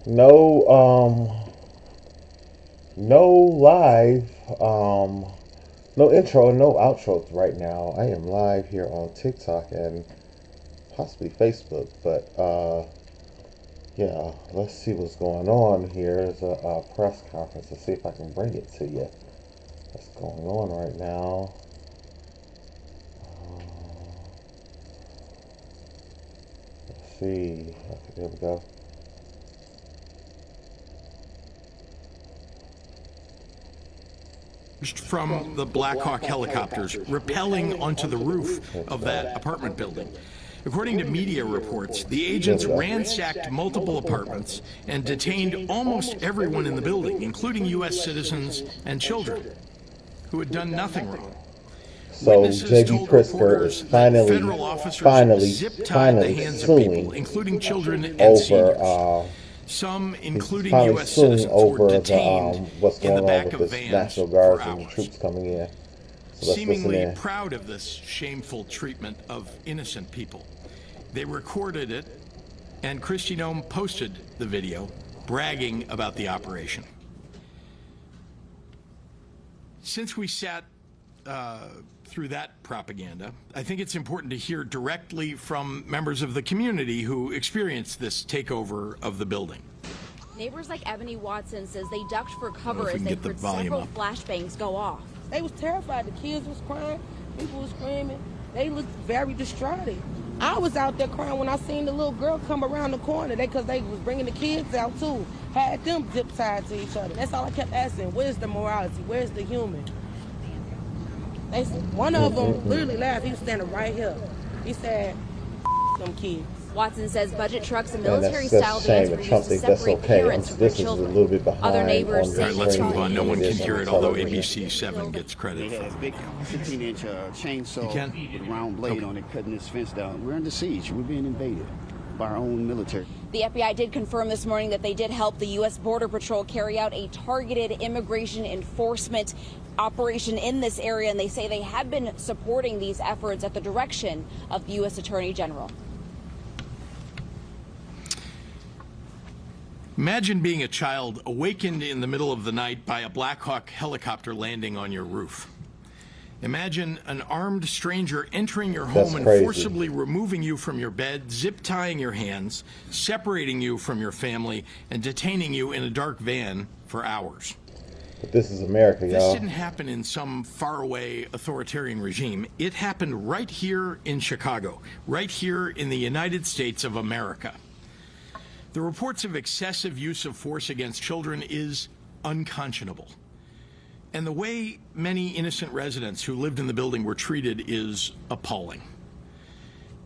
No, no live, no intro, no outro right now. I am live here on TikTok and possibly Facebook, but yeah, let's see what's going on here. There's a press conference. Let's see if I can bring it to you. What's going on right now? Let's see. Okay, there we go. From the Black Hawk helicopters rappelling onto the roof of that apartment building. According to media reports, the agents ransacked multiple apartments and detained almost everyone in the building, including U.S. citizens and children who had done nothing wrong. So Witnesses J.B. told Pritzker reporters is that federal officers zip-tied the hands of people, including children and seniors. over Some, including finally U.S. suing citizens, over were the detained what's in the going on back with of this vans National for Guards and hours. troops coming in. So let's listen Seemingly in. proud of this shameful treatment of innocent people. They recorded it, and Kristi Noem posted the video, bragging about the operation. Since we sat through that propaganda, I think it's important to hear directly from members of the community who experienced this takeover of the building. Neighbors like Ebony Watson says they ducked for cover if we as can they get the heard volume several up. flashbangs go off. They was terrified. The kids was crying. People was screaming. They looked very distraught. I was out there crying when I seen the little girl come around the corner. Because they was bringing the kids out too. Had them zip tied to each other. That's all I kept asking. Where's the morality? Where's the human? They, one of them literally laughed. He was standing right here. He said, them kids. Watson says budget trucks and And military-style that's vans a were shame, and used to Trump thinks that's separate okay. parents from their This is a children. little bit behind Other neighbors on say All right, let's they move saw on. No one can images hear of it, the although building. ABC 7 gets credit They for had a it. big 15-inch chainsaw You can? with a round blade on it, cutting this fence down. We're under siege. We're being invaded by our own military. The FBI did confirm this morning that they did help the U.S. Border Patrol carry out a targeted immigration enforcement operation in this area, and they say they have been supporting these efforts at the direction of the U.S. Attorney General. Imagine being a child awakened in the middle of the night by a Black Hawk helicopter landing on your roof. Imagine an armed stranger entering your home and crazy. forcibly removing you from your bed, zip-tying your hands, separating you from your family, and detaining you in a dark van for hours. But this is America, This y'all. didn't happen in some faraway authoritarian regime. It happened right here in Chicago, right here in the United States of America. The reports of excessive use of force against children is unconscionable. And the way many innocent residents who lived in the building were treated is appalling.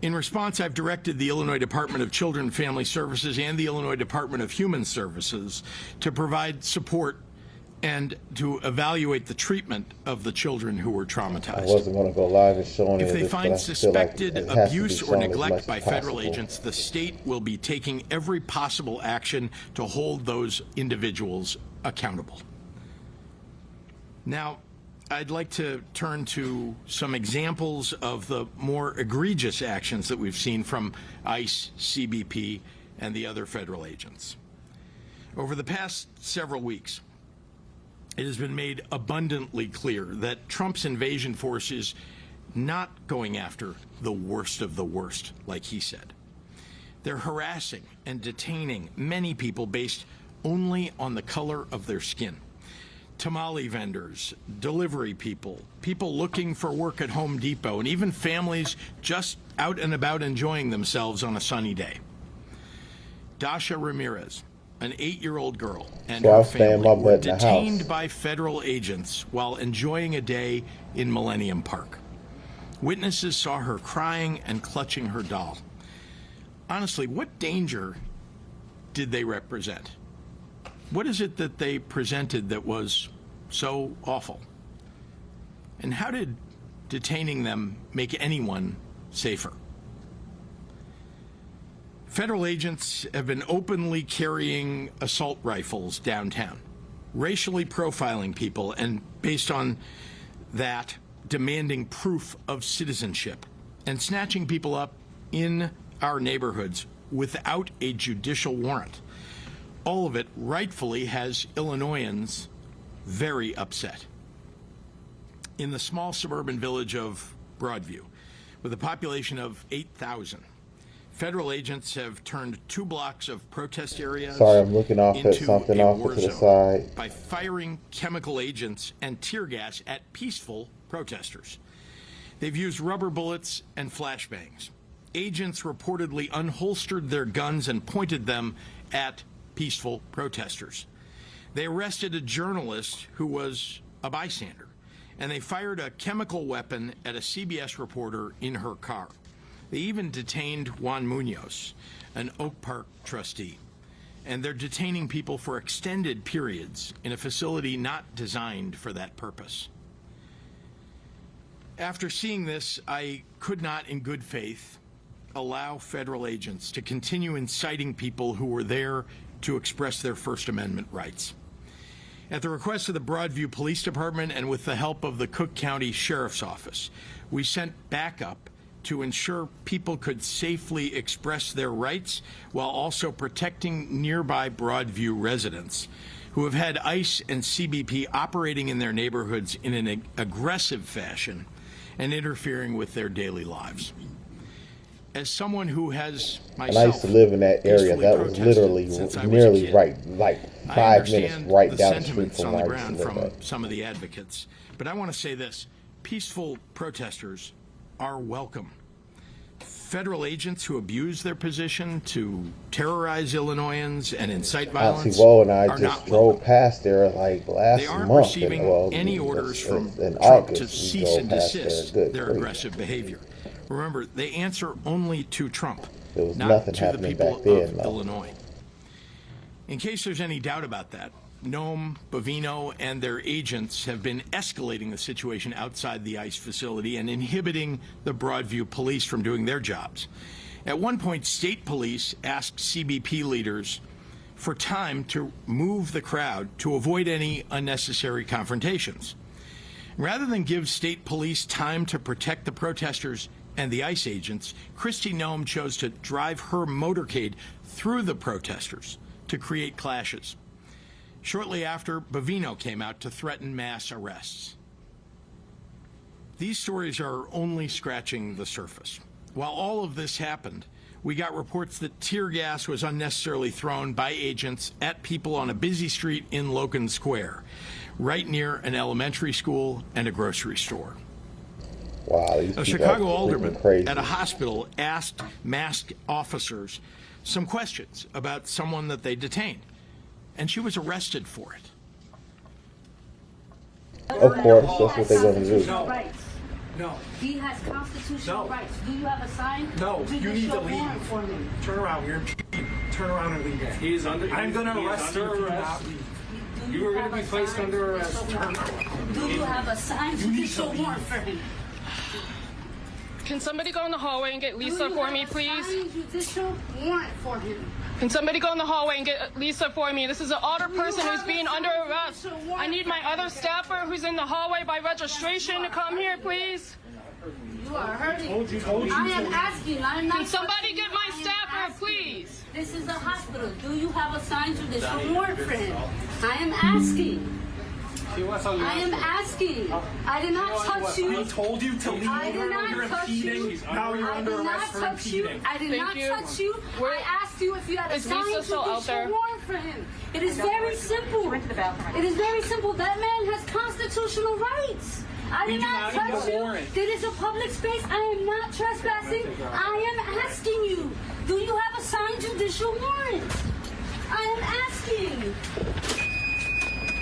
In response, I've directed the Illinois Department of Children and Family Services and the Illinois Department of Human Services to provide support and to evaluate the treatment of the children who were I traumatized. wasn't going to go live and show any If of they this, but find I feel like suspected it has to be abuse or shown as neglect much by as federal possible. agents, the state will be taking every possible action to hold those individuals accountable. Now, I'd like to turn to some examples of the more egregious actions that we've seen from ICE, CBP, and the other federal agents. Over the past several weeks, it has been made abundantly clear that Trump's invasion force is not going after the worst of the worst, like he said. They're harassing and detaining many people based only on the color of their skin. Tamale vendors, delivery people, people looking for work at Home Depot, and even families just out and about enjoying themselves on a sunny day. Dasha Ramirez, an 8-year-old girl, and So her I'll stay in family my were butt in the detained house. by federal agents while enjoying a day in Millennium Park. Witnesses saw her crying and clutching her doll. Honestly, what danger did they represent? What is it that they presented that was so awful? And how did detaining them make anyone safer? Federal agents have been openly carrying assault rifles downtown, racially profiling people, and based on that, demanding proof of citizenship and snatching people up in our neighborhoods without a judicial warrant. all of it rightfully has Illinoisans very upset. In the small suburban village of Broadview, with a population of 8,000, federal agents have turned 2 blocks of protest areas Sorry, I'm looking off at into something a off war to the zone side. by firing chemical agents and tear gas at peaceful protesters. They've used rubber bullets and flashbangs. Agents reportedly unholstered their guns and pointed them at peaceful protesters. They arrested a journalist who was a bystander, and they fired a chemical weapon at a CBS reporter in her car. They even detained Juan Munoz, an Oak Park trustee, and they're detaining people for extended periods in a facility not designed for that purpose. After seeing this, I could not, in good faith, allow federal agents to continue inciting people who were there to express their First Amendment rights. At the request of the Broadview Police Department and with the help of the Cook County Sheriff's Office, we sent backup to ensure people could safely express their rights while also protecting nearby Broadview residents who have had ICE and CBP operating in their neighborhoods in an aggressive fashion and interfering with their daily lives. As someone who has myself, And I used to live in that area. peacefully That was literally protested since I was a nearly kid, right, like I 5 minutes understand right the down the street sentiments from on where the I used ground to live from at. some of the advocates, but I want to say this: peaceful protesters are welcome. Federal agents who abuse their position to terrorize Illinoisans and incite violence Nancy Woe and I are just not drove welcome. past there like last They aren't month. receiving and, well, any orders from in Trump August, to we cease drove and past there. desist Good their grief. aggressive behavior. Remember, they answer only to Trump, There was not nothing to the happening people back then, of though. Illinois. In case there's any doubt about that, Noam, Bovino, and their agents have been escalating the situation outside the ICE facility and inhibiting the Broadview police from doing their jobs. At one point, state police asked CBP leaders for time to move the crowd to avoid any unnecessary confrontations. Rather than give state police time to protect the protesters and the ICE agents, Kristi Noem chose to drive her motorcade through the protesters to create clashes. Shortly after, Bovino came out to threaten mass arrests. These stories are only scratching the surface. While all of this happened, we got reports that tear gas was unnecessarily thrown by agents at people on a busy street in Logan Square, right near an elementary school and a grocery store. Wow, these A people Chicago are alderman crazy. at a hospital asked masked officers some questions about someone that they detained, and she was arrested for it. Of course, that's what they're going to do. Rights. No. He has constitutional No. rights. Do you have a sign? No, Do you need to show warrant leave. for me? Turn around. You're impeding. Turn around and leave. He is under. I'm going to he is arrest you under if you do arrest. not leave. Do You are have going to a be placed signed under arrest. judicial warrant? Do you have a signed You need judicial to leave. warrant for him? Can somebody go in the hallway and get Do Lisa you for have me, a please? signed judicial warrant for him? Can somebody go in the hallway and get Lisa for me? This is an older Do you person who's have being a under signed arrest. judicial warrant I need my for other him? staffer who's in the hallway by registration to come here, please. You are hurting. Told you. I am asking. I am not. Can somebody touching get you. my I am staffer, asking. please? This is a hospital. Do you have a signed judicial warrant for him? I am asking. He was on the I am asking. I did not touch you. I told you to leave. I did not You're touch impeding. you. Now you're I under did not arrest for touch you. impeding. I did Thank not you. touch you. Where- I asked you if you had a Is signed Lisa still out judicial there? warrant for him. It is very simple. It is very simple. That man has constitutional rights. I We did do not not need touch a you. warrant. It is a public space. I am not trespassing. I am asking you. Do you have a signed judicial warrant? I am asking.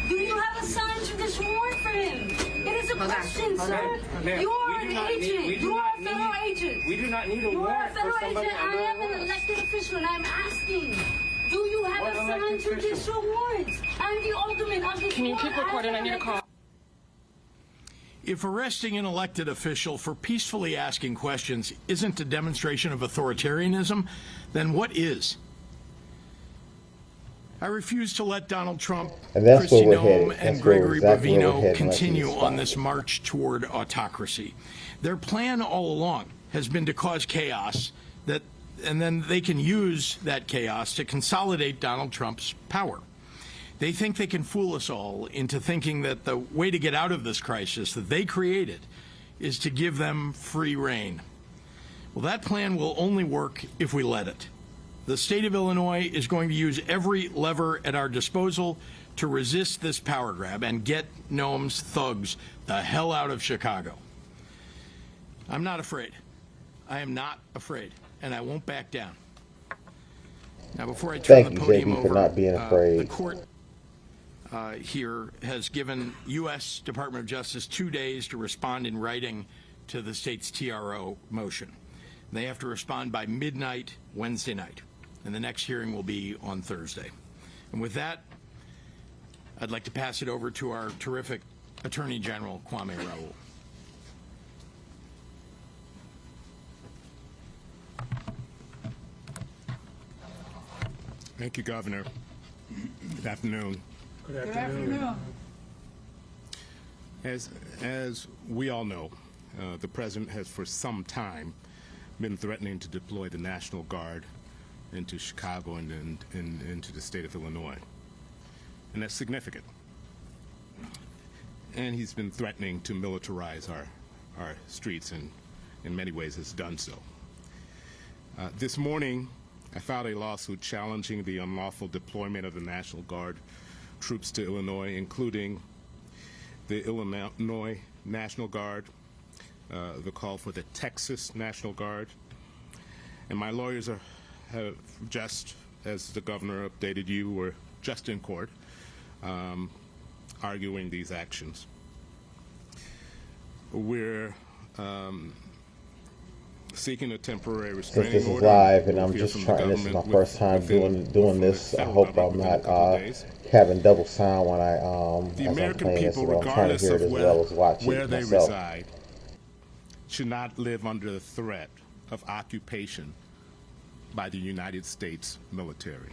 Do you have a signed judicial warrant for him? It is a question, sir. Ma'am, You are we do an not need- agent. we do You are not a federal need- agent. We do not need a You are a warrant for federal somebody agent. I under am an arrest. elected official, and I'm asking. Do you have What a signed elected official? judicial warrant? I'm the alderman of this Can you ward. keep recording? I need a call. If arresting an elected official for peacefully asking questions isn't a demonstration of authoritarianism, then what is? I refuse to let Donald Trump, And that's where Kristi we're Noem, headed. and That's where Gregory exactly where we're Bovino headed unless he continue is on this fired. march toward autocracy. Their plan all along has been to cause chaos that then they can use that chaos to consolidate Donald Trump's power. They think they can fool us all into thinking that the way to get out of this crisis that they created is to give them free rein. Well, that plan will only work if we let it. The state of Illinois is going to use every lever at our disposal to resist this power grab and get Noam's thugs the hell out of Chicago. I'm not afraid. I am not afraid, and I won't back down. Now, before I turn Thank the you, podium JB, over, for not being afraid. the court here has given U.S. Department of Justice 2 days to respond in writing to the state's TRO motion. They have to respond by midnight Wednesday night, and the next hearing will be on Thursday. And with that, I'd like to pass it over to our terrific Attorney General, Kwame Raoul. Thank you, Governor. Good afternoon. Good afternoon. As we all know, the President has for some time been threatening to deploy the National Guard into Chicago and into the state of Illinois. And that's significant. And he's been threatening to militarize our streets, and in many ways has done so. This morning, I filed a lawsuit challenging the unlawful deployment of the National Guard troops to Illinois, including the Illinois National Guard, the call for the Texas National Guard. And my lawyers have just, as the governor updated you, were just in court arguing these actions. We're seeking a temporary restraining Since this is order. live and I'm We'll hear just from the trying, this is my government first time doing this. I hope I'm not having double sound when I The as I'm American playing this, people, so I'm trying to regardless hear it of as well as watch where it they myself. reside, should not live under the threat of occupation by the United States military.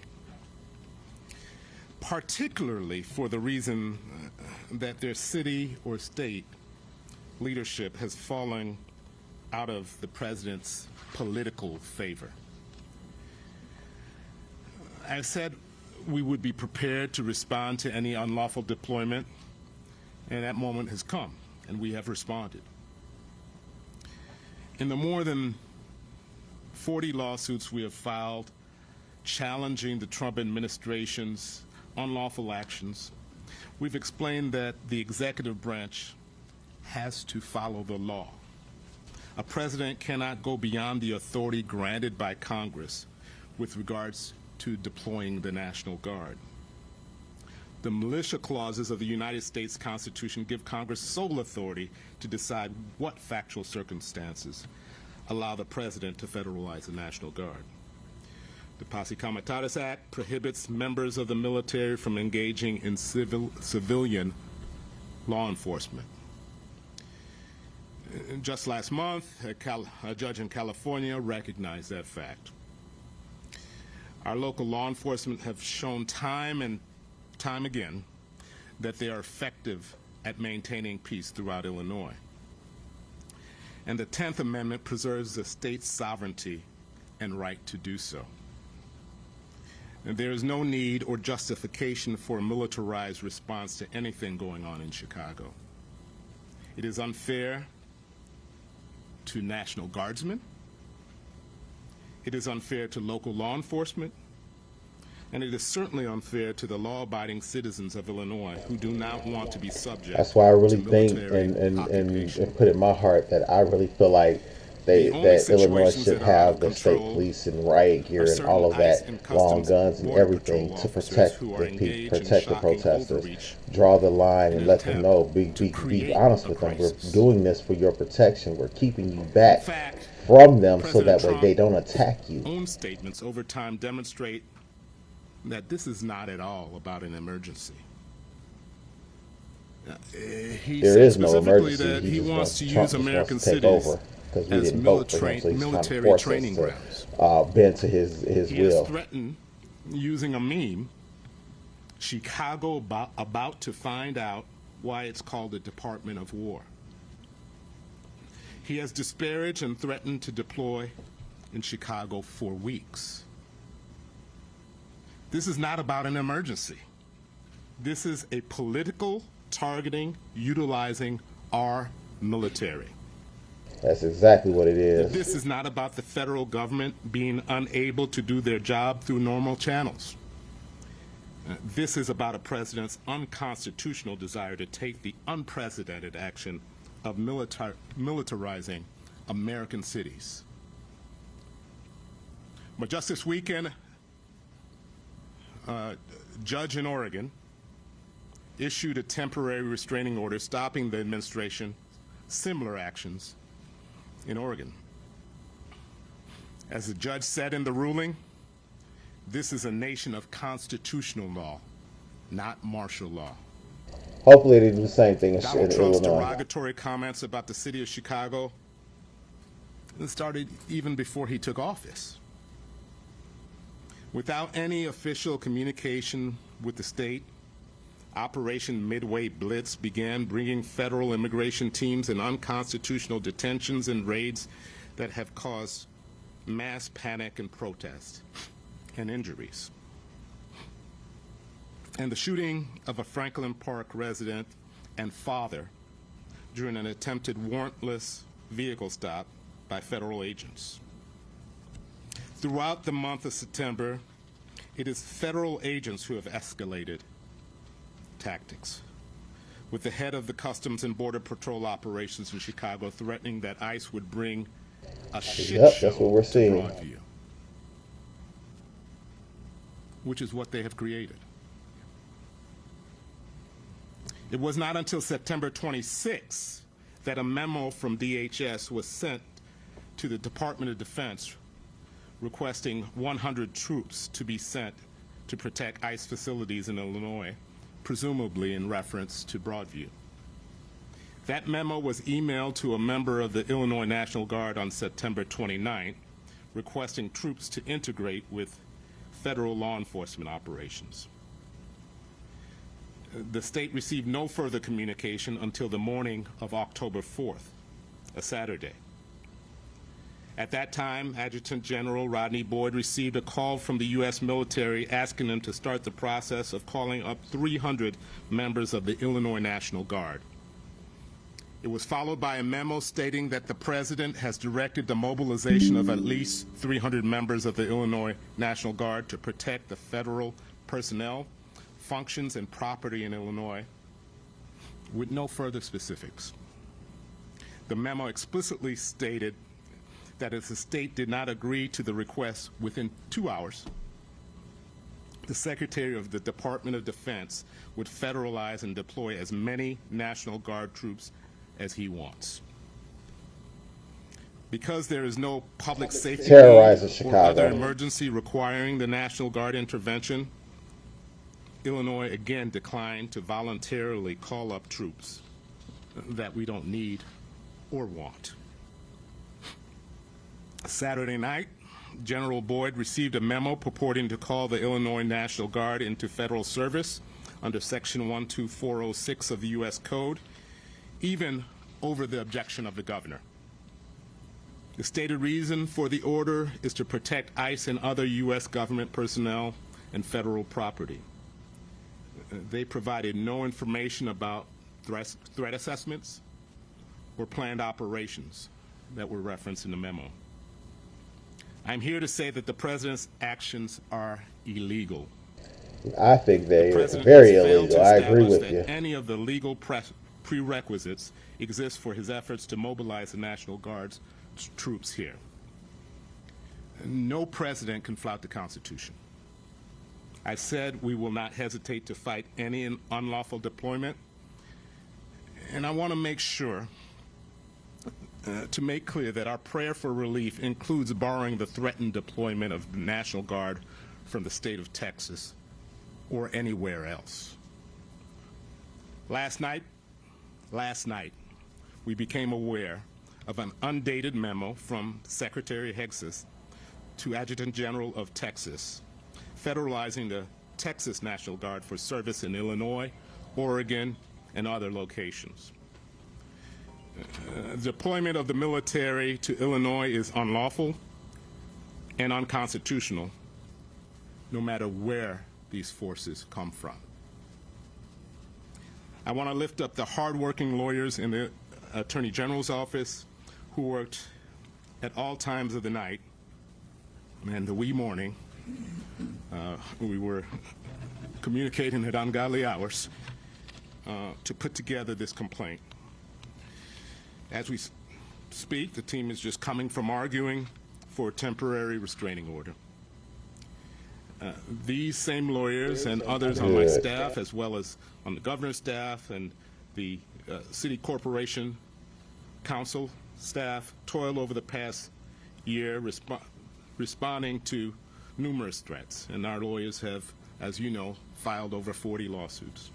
Particularly for the reason that their city or state leadership has fallen out of the president's political favor. I said we would be prepared to respond to any unlawful deployment, and that moment has come, and we have responded. In the more than 40 lawsuits we have filed challenging the Trump administration's unlawful actions, we've explained that the executive branch has to follow the law. A president cannot go beyond the authority granted by Congress with regards to deploying the National Guard. The militia clauses of the United States Constitution give Congress sole authority to decide what factual circumstances allow the president to federalize the National Guard. The Posse Comitatus Act prohibits members of the military from engaging in civilian law enforcement. Just last month, a judge in California recognized that fact. Our local law enforcement have shown time and time again that they are effective at maintaining peace throughout Illinois. And the 10th Amendment preserves the state's sovereignty and right to do so. And there is no need or justification for a militarized response to anything going on in Chicago. It is unfair to National Guardsmen. It is unfair to local law enforcement. And it is certainly unfair to the law-abiding citizens of Illinois who do not want to be subject. That's why I really to think military and put in my heart that I really feel like that Illinois should have the state police and riot gear and all of that, long guns and everything to protect the protesters. Draw the line and let them know, be honest with them. We're doing this for your protection. We're keeping you back from them so that way they don't attack you. Own statements over time demonstrate that this is not at all about an emergency. There is no emergency. That he wants to use American cities because we didn't vote for him, so he's trying to force us to bend to his will. He has threatened using a meme, Chicago about to find out why it's called the Department of War. He has disparaged and threatened to deploy in Chicago for weeks. This is not about an emergency. This is a political targeting utilizing our military. That's exactly what it is. This is not about the federal government being unable to do their job through normal channels. This is about a president's unconstitutional desire to take the unprecedented action of militarizing American cities. But just this weekend, a judge in Oregon issued a temporary restraining order stopping the administration similar actions in Oregon. As the judge said in the ruling, this is a nation of constitutional law, not martial law. Hopefully they do the same thing in Donald Trump's Illinois. derogatory comments about the city of Chicago started even before he took office. Without any official communication with the state, Operation Midway Blitz began bringing federal immigration teams in unconstitutional detentions and raids that have caused mass panic and protest and injuries. And the shooting of a Franklin Park resident and father during an attempted warrantless vehicle stop by federal agents. Throughout the month of September, it is federal agents who have escalated tactics, with the head of the Customs and Border Patrol operations in Chicago threatening that ICE would bring a shit show that's what we're seeing. to Broadview, which is what they have created. It was not until September 26 that a memo from DHS was sent to the Department of Defense requesting 100 troops to be sent to protect ICE facilities in Illinois, presumably in reference to Broadview. That memo was emailed to a member of the Illinois National Guard on September 29, requesting troops to integrate with federal law enforcement operations. The state received no further communication until the morning of October 4th, a Saturday. At that time, Adjutant General Rodney Boyd received a call from the U.S. military asking him to start the process of calling up 300 members of the Illinois National Guard. It was followed by a memo stating that the President has directed the mobilization of at least 300 members of the Illinois National Guard to protect the federal personnel, functions, and property in Illinois, with no further specifics. The memo explicitly stated that if the state did not agree to the request within 2 hours, the Secretary of the Department of Defense would federalize and deploy as many National Guard troops as he wants. Because there is no public safety or other emergency requiring the National Guard intervention, Illinois again declined to voluntarily call up troops that we don't need or want. Saturday night, General Boyd received a memo purporting to call the Illinois National Guard into federal service under Section 12406 of the U.S. Code, even over the objection of the governor. The stated reason for the order is to protect ICE and other U.S. government personnel and federal property. They provided no information about threat assessments or planned operations that were referenced in the memo. I'm here to say that the President's actions are illegal. I think they are very illegal. I agree with you. Any of the legal prerequisites exist for his efforts to mobilize the National Guard's troops here. No president can flout the Constitution. I said we will not hesitate to fight any unlawful deployment, and I want to make sure to make clear that our prayer for relief includes borrowing the threatened deployment of the National Guard from the state of Texas or anywhere else. Last night, we became aware of an undated memo from Secretary Hexas to Adjutant General of Texas, federalizing the Texas National Guard for service in Illinois, Oregon, and other locations. Deployment of the military to Illinois is unlawful and unconstitutional, no matter where these forces come from. I want to lift up the hardworking lawyers in the Attorney General's office who worked at all times of the night and the wee morning. We were communicating at ungodly hours to put together this complaint. As we speak, the team is just coming from arguing for a temporary restraining order. These same lawyers and others on my staff, as well as on the governor's staff and the city corporation council staff, toiled over the past year responding to numerous threats, and our lawyers have, as you know, filed over 40 lawsuits.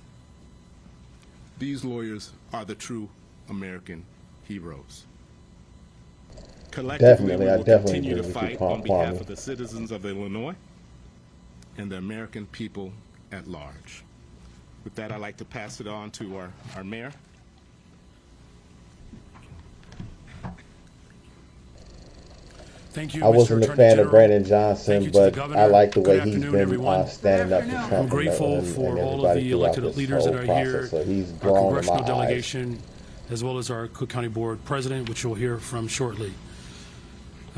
These lawyers are the true American heroes. Collectively, we will continue to fight on behalf of the citizens of Illinois and the American people at large. With that, I'd like to pass it on to our mayor. Thank you, I wasn't a fan of Brandon Johnson, but I like the way he's been standing up to Trump. I'm grateful for all of the elected leaders that are here, So he's our grown congressional in my delegation, as well as our Cook County Board President, which you'll hear from shortly.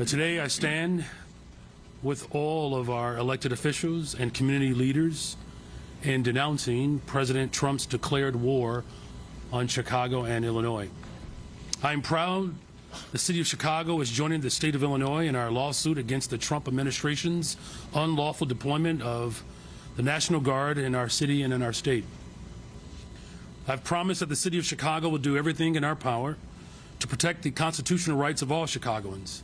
Today I stand with all of our elected officials and community leaders in denouncing President Trump's declared war on Chicago and Illinois. I'm proud the city of Chicago is joining the state of Illinois in our lawsuit against the Trump administration's unlawful deployment of the National Guard in our city and in our state. I've promised that the city of Chicago will do everything in our power to protect the constitutional rights of all Chicagoans.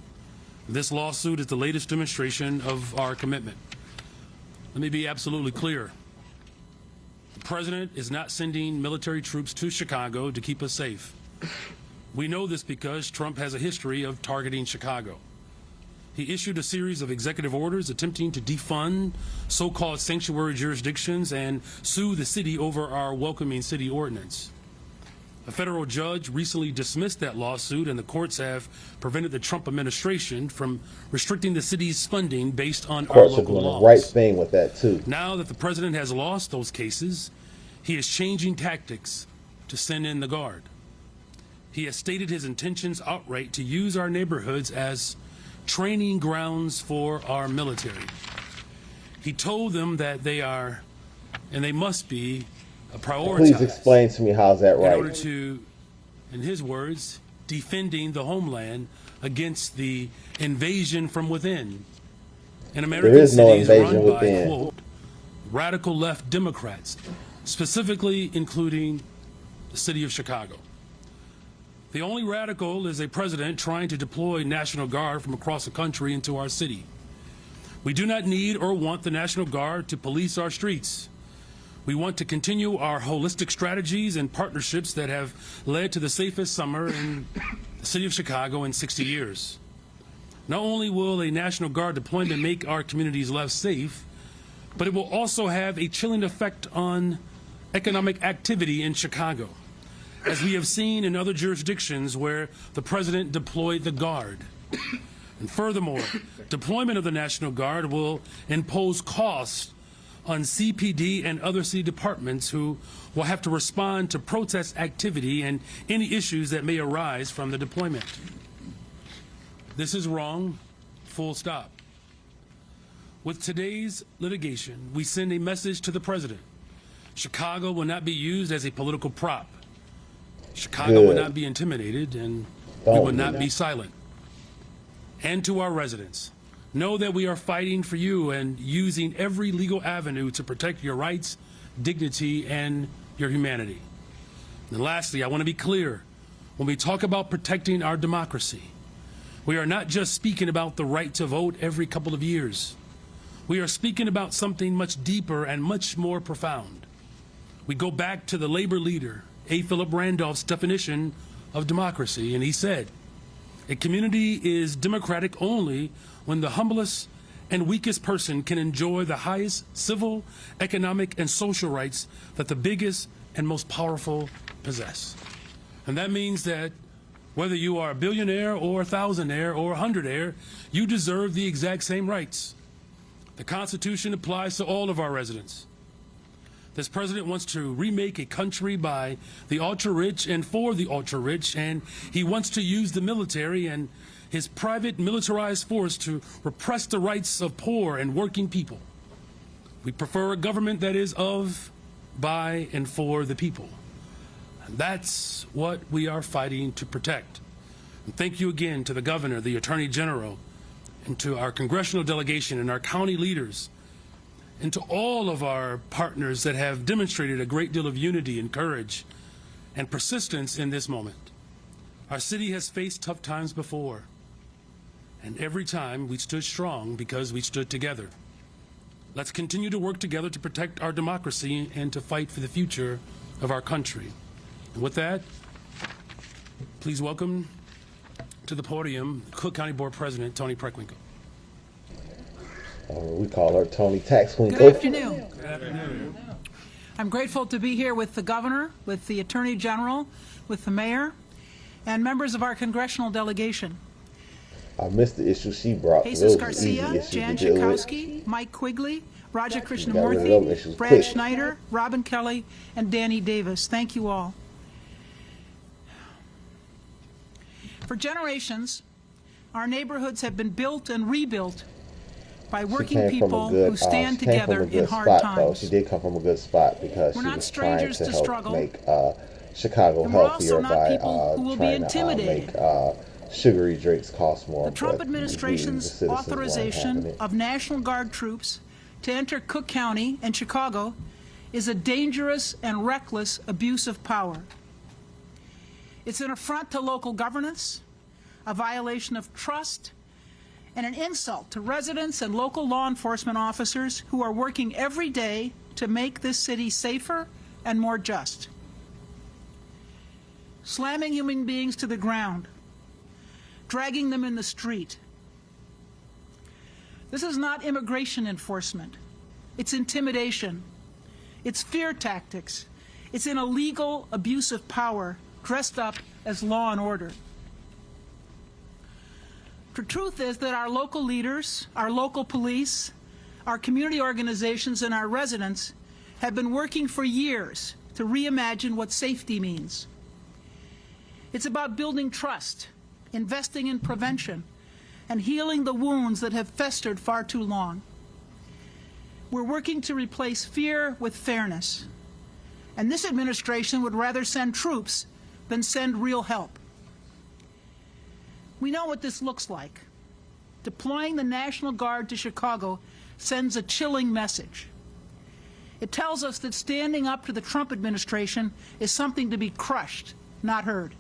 This lawsuit is the latest demonstration of our commitment. Let me be absolutely clear. The president is not sending military troops to Chicago to keep us safe. We know this because Trump has a history of targeting Chicago. He issued a series of executive orders attempting to defund so-called sanctuary jurisdictions and sue the city over our welcoming city ordinance. A federal judge recently dismissed that lawsuit, and the courts have prevented the Trump administration from restricting the city's funding based on our local laws. The right thing with that too. Now that the president has lost those cases, he is changing tactics to send in the Guard. He has stated his intentions outright to use our neighborhoods as training grounds for our military. He told them that they are, and they must be, prioritized. Please explain to me how's that right? In order to, in his words, defending the homeland against the invasion from within. In American cities run by, quote, radical left Democrats, specifically including the city of Chicago. The only radical is a president trying to deploy National Guard from across the country into our city. We do not need or want the National Guard to police our streets. We want to continue our holistic strategies and partnerships that have led to the safest summer in the city of Chicago in 60 years. Not only will a National Guard deployment make our communities less safe, but it will also have a chilling effect on economic activity in Chicago, as we have seen in other jurisdictions where the president deployed the Guard. And furthermore, deployment of the National Guard will impose costs on CPD and other city departments who will have to respond to protest activity and any issues that may arise from the deployment. This is wrong, full stop. With today's litigation, we send a message to the president. Chicago will not be used as a political prop. Chicago will not be intimidated, and we will not be silent. And to our residents, know that we are fighting for you and using every legal avenue to protect your rights, dignity, and your humanity. And lastly, I want to be clear. When we talk about protecting our democracy, we are not just speaking about the right to vote every couple of years. We are speaking about something much deeper and much more profound. We go back to the labor leader, A. Philip Randolph's definition of democracy, and he said, a community is democratic only when the humblest and weakest person can enjoy the highest civil, economic, and social rights that the biggest and most powerful possess. And that means that Whether you are a billionaire or a thousandaire or a hundredaire, you deserve the exact same rights. The Constitution applies to all of our residents. This president wants to remake a country by the ultra-rich and for the ultra-rich, and he wants to use the military and his private militarized force to repress the rights of poor and working people. We prefer a government that is of, by, and for the people. And that's what we are fighting to protect. And thank you again to the governor, the attorney general, and to our congressional delegation and our county leaders, and to all of our partners that have demonstrated a great deal of unity and courage and persistence in this moment. Our city has faced tough times before, and every time we stood strong because we stood together. Let's continue to work together to protect our democracy and to fight for the future of our country. And with that, please welcome to the podium Cook County Board President Toni Preckwinkle. We call her Toni Taxwinkle. Good afternoon. Good afternoon. I'm grateful to be here with the governor, with the attorney general, with the mayor, and members of our congressional delegation. I missed the issue she brought. Jesus Garcia, Jan Schakowsky, Mike Quigley, Raja Krishnamurthy, Brad Schneider, Robin Kelly, and Danny Davis. Thank you all. For generations, our neighborhoods have been built and rebuilt by working people who stand together in hard times. She did come from a good spot because she was trying to help make Chicago healthier by trying to make sugary drinks cost more. The Trump administration's authorization of National Guard troops to enter Cook County and Chicago is a dangerous and reckless abuse of power. It's an affront to local governance, a violation of trust, and an insult to residents and local law enforcement officers who are working every day to make this city safer and more just. Slamming human beings to the ground, dragging them in the street. This is not immigration enforcement. It's intimidation. It's fear tactics. It's an illegal abuse of power dressed up as law and order. The truth is that our local leaders, our local police, our community organizations, and our residents have been working for years to reimagine what safety means. It's about building trust, investing in prevention, and healing the wounds that have festered far too long. We're working to replace fear with fairness, and this administration would rather send troops than send real help. We know what this looks like. Deploying the National Guard to Chicago sends a chilling message. It tells us that standing up to the Trump administration is something to be crushed, not heard.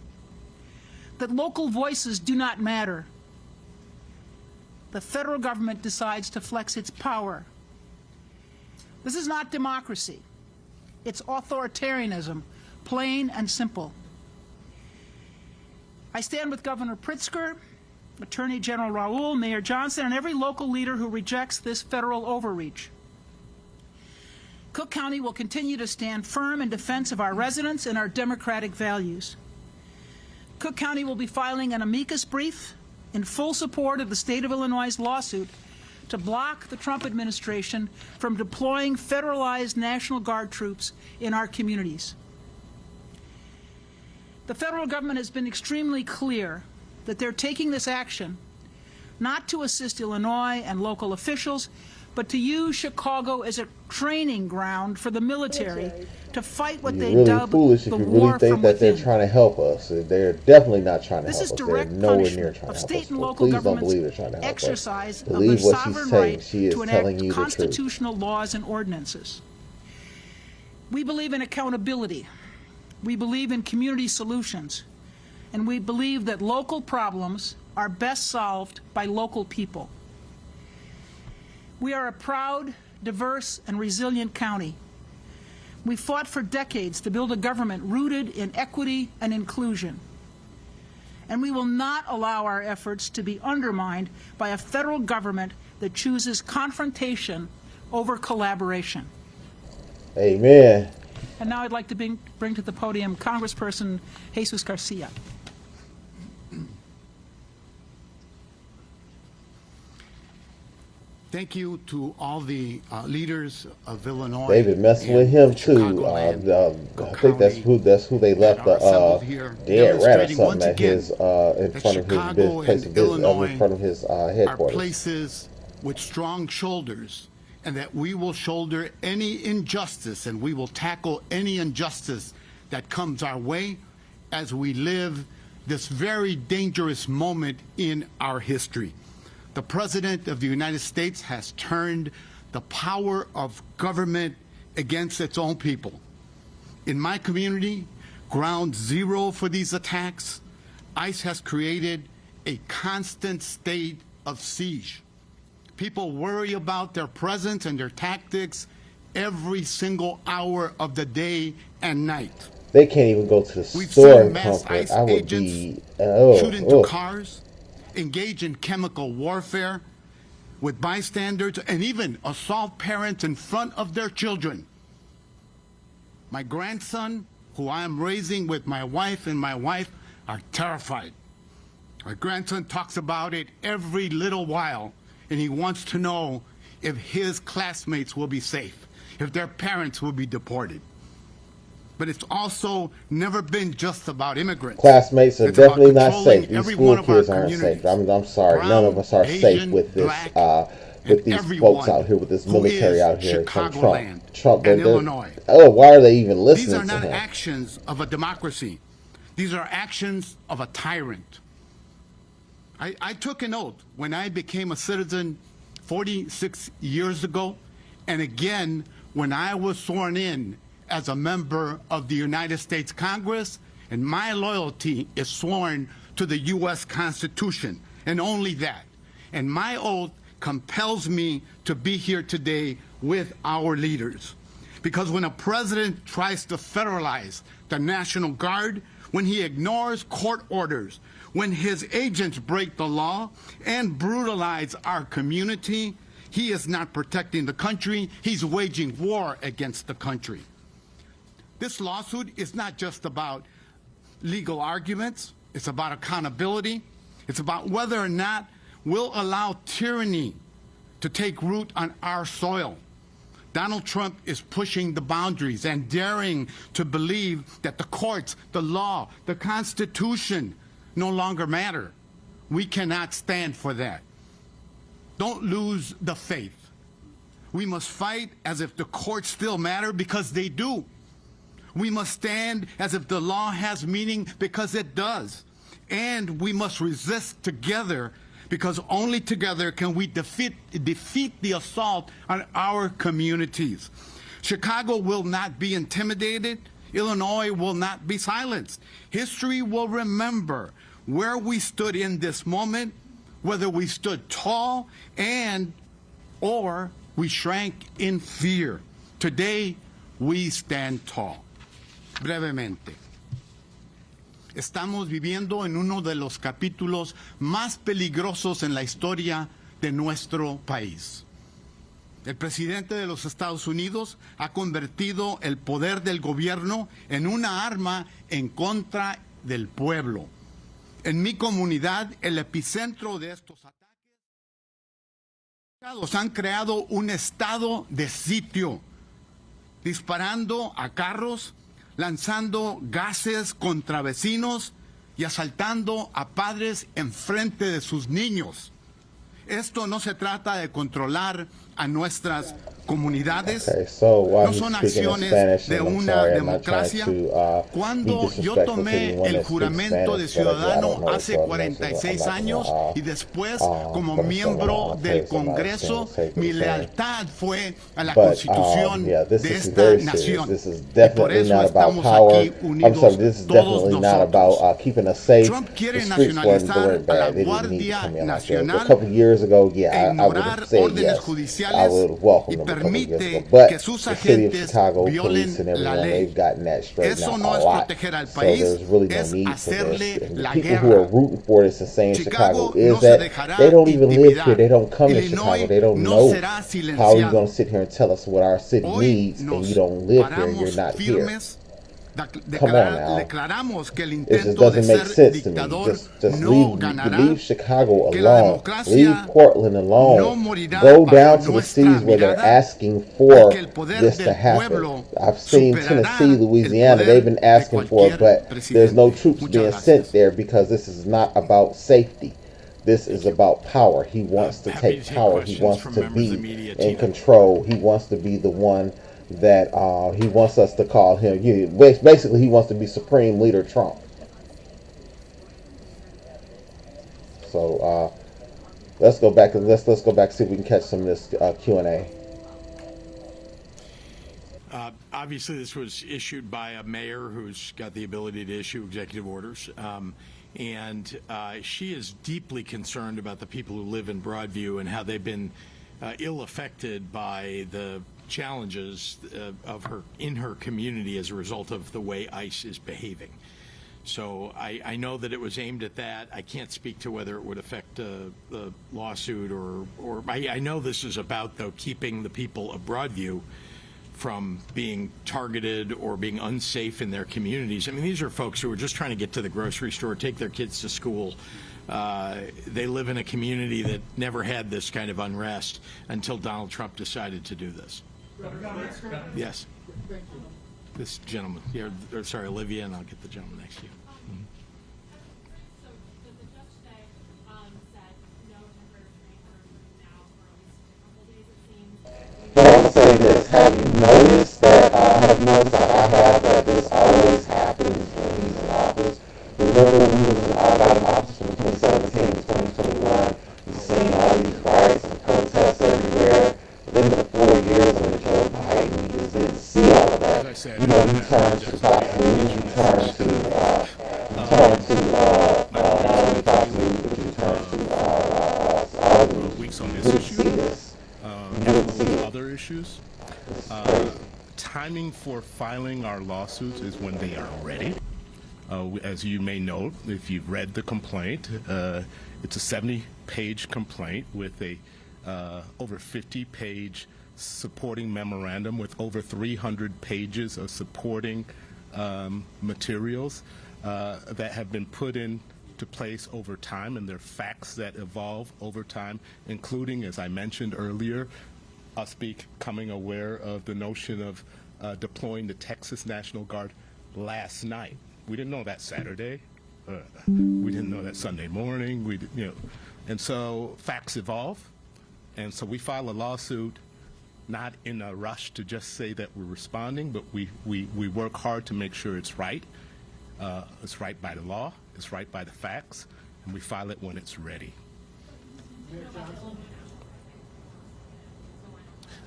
That local voices do not matter. The federal government decides to flex its power. This is not democracy. It's authoritarianism, plain and simple. I stand with Governor Pritzker, Attorney General Raoul, Mayor Johnson, and every local leader who rejects this federal overreach. Cook County will continue to stand firm in defense of our residents and our democratic values. Cook County will be filing an amicus brief in full support of the state of Illinois' lawsuit to block the Trump administration from deploying federalized National Guard troops in our communities. The federal government has been extremely clear that they're taking this action not to assist Illinois and local officials, but to use Chicago as a training ground for the military to fight what they dub the war from within. You're really foolish if you really think that they're trying to help us. They're definitely not trying to help us. They're nowhere near trying to help us. State and local Please don't believe they're trying to help us. Exercise of the Believe what she's sovereign saying. right She is to telling enact you the truth. constitutional laws and ordinances. We believe in accountability. We believe in community solutions. And we believe that local problems are best solved by local people. We are a proud, diverse, and resilient county. We fought for decades to build a government rooted in equity and inclusion. And we will not allow our efforts to be undermined by a federal government that chooses confrontation over collaboration. Amen. And now I'd like to bring to the podium Congressperson Jesus Garcia. Thank you to all the leaders of Illinois. They've been messing with him too. I think that's who they left the dead rat or something at his in front of his place of business, in front of his headquarters. Are places with strong shoulders, and that we will shoulder any injustice, and we will tackle any injustice that comes our way as we live this very dangerous moment in our history. The President of the United States has turned the power of government against its own people. In my community, ground zero for these attacks, ICE has created a constant state of siege. People worry about their presence and their tactics every single hour of the day and night. They can't even go to the store in comfort. I would be shoot into cars, engage in chemical warfare with bystanders, and even assault parents in front of their children. My grandson, who I am raising with my wife, and my wife are terrified. My grandson talks about it every little while, and he wants to know if his classmates will be safe, if their parents will be deported. But it's also never been just about immigrants. Classmates are definitely not safe. These school kids aren't safe. I'm sorry. None of us are safe with this. With these folks out here, with this military out here from Trump and Illinois. Why are they even listening to him? These are not actions of a democracy. These are actions of a tyrant. I took an oath when I became a citizen 46 years ago, and again when I was sworn in as a member of the United States Congress, and my loyalty is sworn to the U.S. Constitution, and only that. And my oath compels me to be here today with our leaders. Because when a president tries to federalize the National Guard, when he ignores court orders, when his agents break the law and brutalize our community, he is not protecting the country, he's waging war against the country. This lawsuit is not just about legal arguments, it's about accountability, it's about whether or not we'll allow tyranny to take root on our soil. Donald Trump is pushing the boundaries and daring to believe that the courts, the law, the Constitution no longer matter. We cannot stand for that. Don't lose the faith. We must fight as if the courts still matter, because they do. We must stand as if the law has meaning, because it does. And we must resist together, because only together can we defeat the assault on our communities. Chicago will not be intimidated. Illinois will not be silenced. History will remember where we stood in this moment, whether we stood tall or we shrank in fear. Today, we stand tall. Brevemente. Estamos viviendo en uno de los capítulos más peligrosos en la historia de nuestro país. El presidente de los Estados Unidos ha convertido el poder del gobierno en una arma en contra del pueblo. En mi comunidad, el epicentro de estos ataques han creado un estado de sitio, disparando a carros, lanzando gases contra vecinos y asaltando a padres enfrente de sus niños. Esto no se trata de controlar a nuestras comunidades, no son acciones de una democracia. Cuando yo tomé el juramento de ciudadano hace 46 años y después como miembro del Congreso, mi lealtad fue a la Constitución de esta nación. Y por eso estamos aquí unidos todos nosotros. Trump quiere nacionalizar a la Guardia Nacional e ignorar órdenes judiciales y permite que sus agentes violen la ley. Eso no es proteger al país, es hacerle la guerra. Chicago no se dejará intimidar. Illinois no será silenciado. Hoy nos paramos firmes Come on now. It just doesn't make sense to me. Just leave Chicago alone. Leave Portland alone. Go down to the cities where they're asking for this to happen. I've seen Tennessee, Louisiana, they've been asking for it, but there's no troops being sent there because this is not about safety. This is about power. He wants to take power. He wants to be in control. He wants to be the one that he wants us to call him. Basically, he wants to be Supreme Leader Trump. So let's go back and let's go back and see if we can catch some of this Q&A. Obviously, this was issued by a mayor who's got the ability to issue executive orders. And she is deeply concerned about the people who live in Broadview and how they've been ill-affected by the challenges in her community as a result of the way ICE is behaving. So I know that it was aimed at that. I can't speak to whether it would affect the lawsuit or I know this is about, though, keeping the people of Broadview from being targeted or being unsafe in their communities. I mean, these are folks who are just trying to get to the grocery store, take their kids to school. They live in a community that never had this kind of unrest until Donald Trump decided to do this. Yes. This gentleman here, or sorry, Olivia, and I'll get the gentleman next to you. Mm-hmm. But I will say this, have you noticed that I have that this always happens when he's in office? Remember when he was out of office from 2017 to 2021, you've seen all these riots and protests everywhere. Then the 4 years under Joe Biden, you just didn't see all of that. You know, he turned to Fox News, he turned to all the weeks on this issue. Other issues. Timing for filing our lawsuits is when they are ready. As you may note, if you've read the complaint, it's a 70-page complaint with a over 50-page supporting memorandum with over 300 pages of supporting materials that have been put into place over time, and they're facts that evolve over time, including, as I mentioned earlier, us becoming aware of the notion of deploying the Texas National Guard last night. We didn't know that Saturday. We didn't know that Sunday morning. And so facts evolve, and so we file a lawsuit not in a rush to just say that we're responding, but we work hard to make sure it's right. It's right by the law, it's right by the facts, and we file it when it's ready.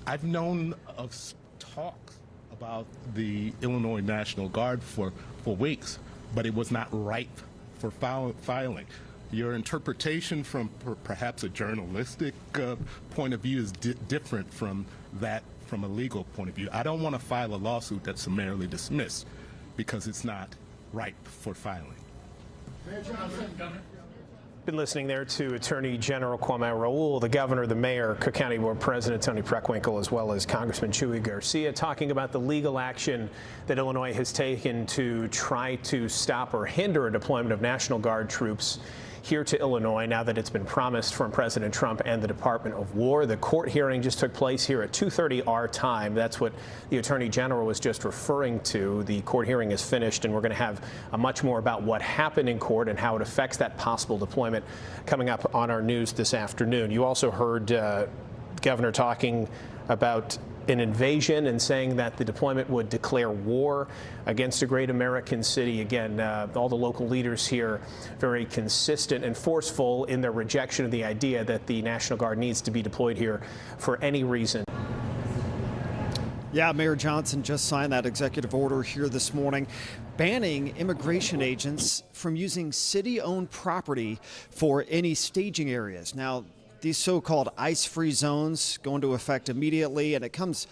I've known of talks about the Illinois National Guard for weeks, but it was not ripe for filing. Your interpretation from perhaps a journalistic point of view is different from that from a legal point of view. I don't want to file a lawsuit that's summarily dismissed because it's not ripe for filing. Mayor Johnson, Governor. Been listening there to Attorney General Kwame Raoul, the governor, the mayor, Cook County Board President Tony Preckwinkle, as well as Congressman Chuy Garcia, talking about the legal action that Illinois has taken to try to stop or hinder a deployment of National Guard troops here to Illinois now that it's been promised from President Trump and the Department of War. The court hearing just took place here at 2:30 our time. That's what the Attorney General was just referring to. The court hearing is finished, and we're going to have much more about what happened in court and how it affects that possible deployment coming up on our news this afternoon. You also heard the governor talking about an invasion and saying that the deployment would declare war against a great American city. Again, all the local leaders here very consistent and forceful in their rejection of the idea that the National Guard needs to be deployed here for any reason. Yeah, Mayor Johnson just signed that executive order here this morning, banning immigration agents from using city-owned property for any staging areas. Now, these so-called ICE-free zones go into effect immediately, and it comes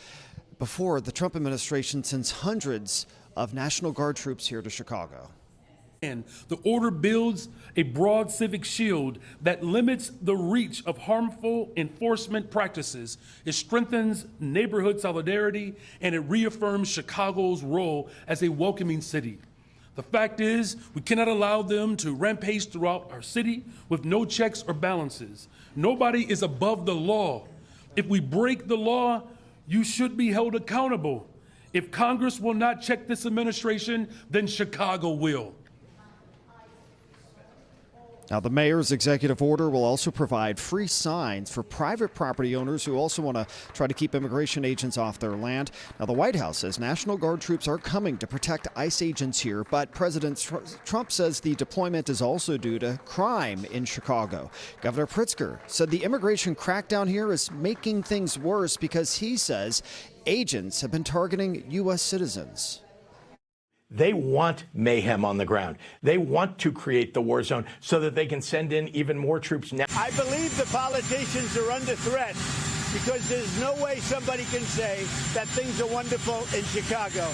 before the Trump administration sends hundreds of National Guard troops here to Chicago. The order builds a broad civic shield that limits the reach of harmful enforcement practices. It strengthens neighborhood solidarity, and it reaffirms Chicago's role as a welcoming city. The fact is, we cannot allow them to rampage throughout our city with no checks or balances. Nobody is above the law. If we break the law, you should be held accountable. If Congress will not check this administration, then Chicago will. Now, the mayor's executive order will also provide free signs for private property owners who also want to try to keep immigration agents off their land. Now, the White House says National Guard troops are coming to protect ICE agents here, but President Trump says the deployment is also due to crime in Chicago. Governor Pritzker said the immigration crackdown here is making things worse because he says agents have been targeting U.S. citizens. They want mayhem on the ground. They want to create the war zone so that they can send in even more troops now. I believe the politicians are under threat because there's no way somebody can say that things are wonderful in Chicago.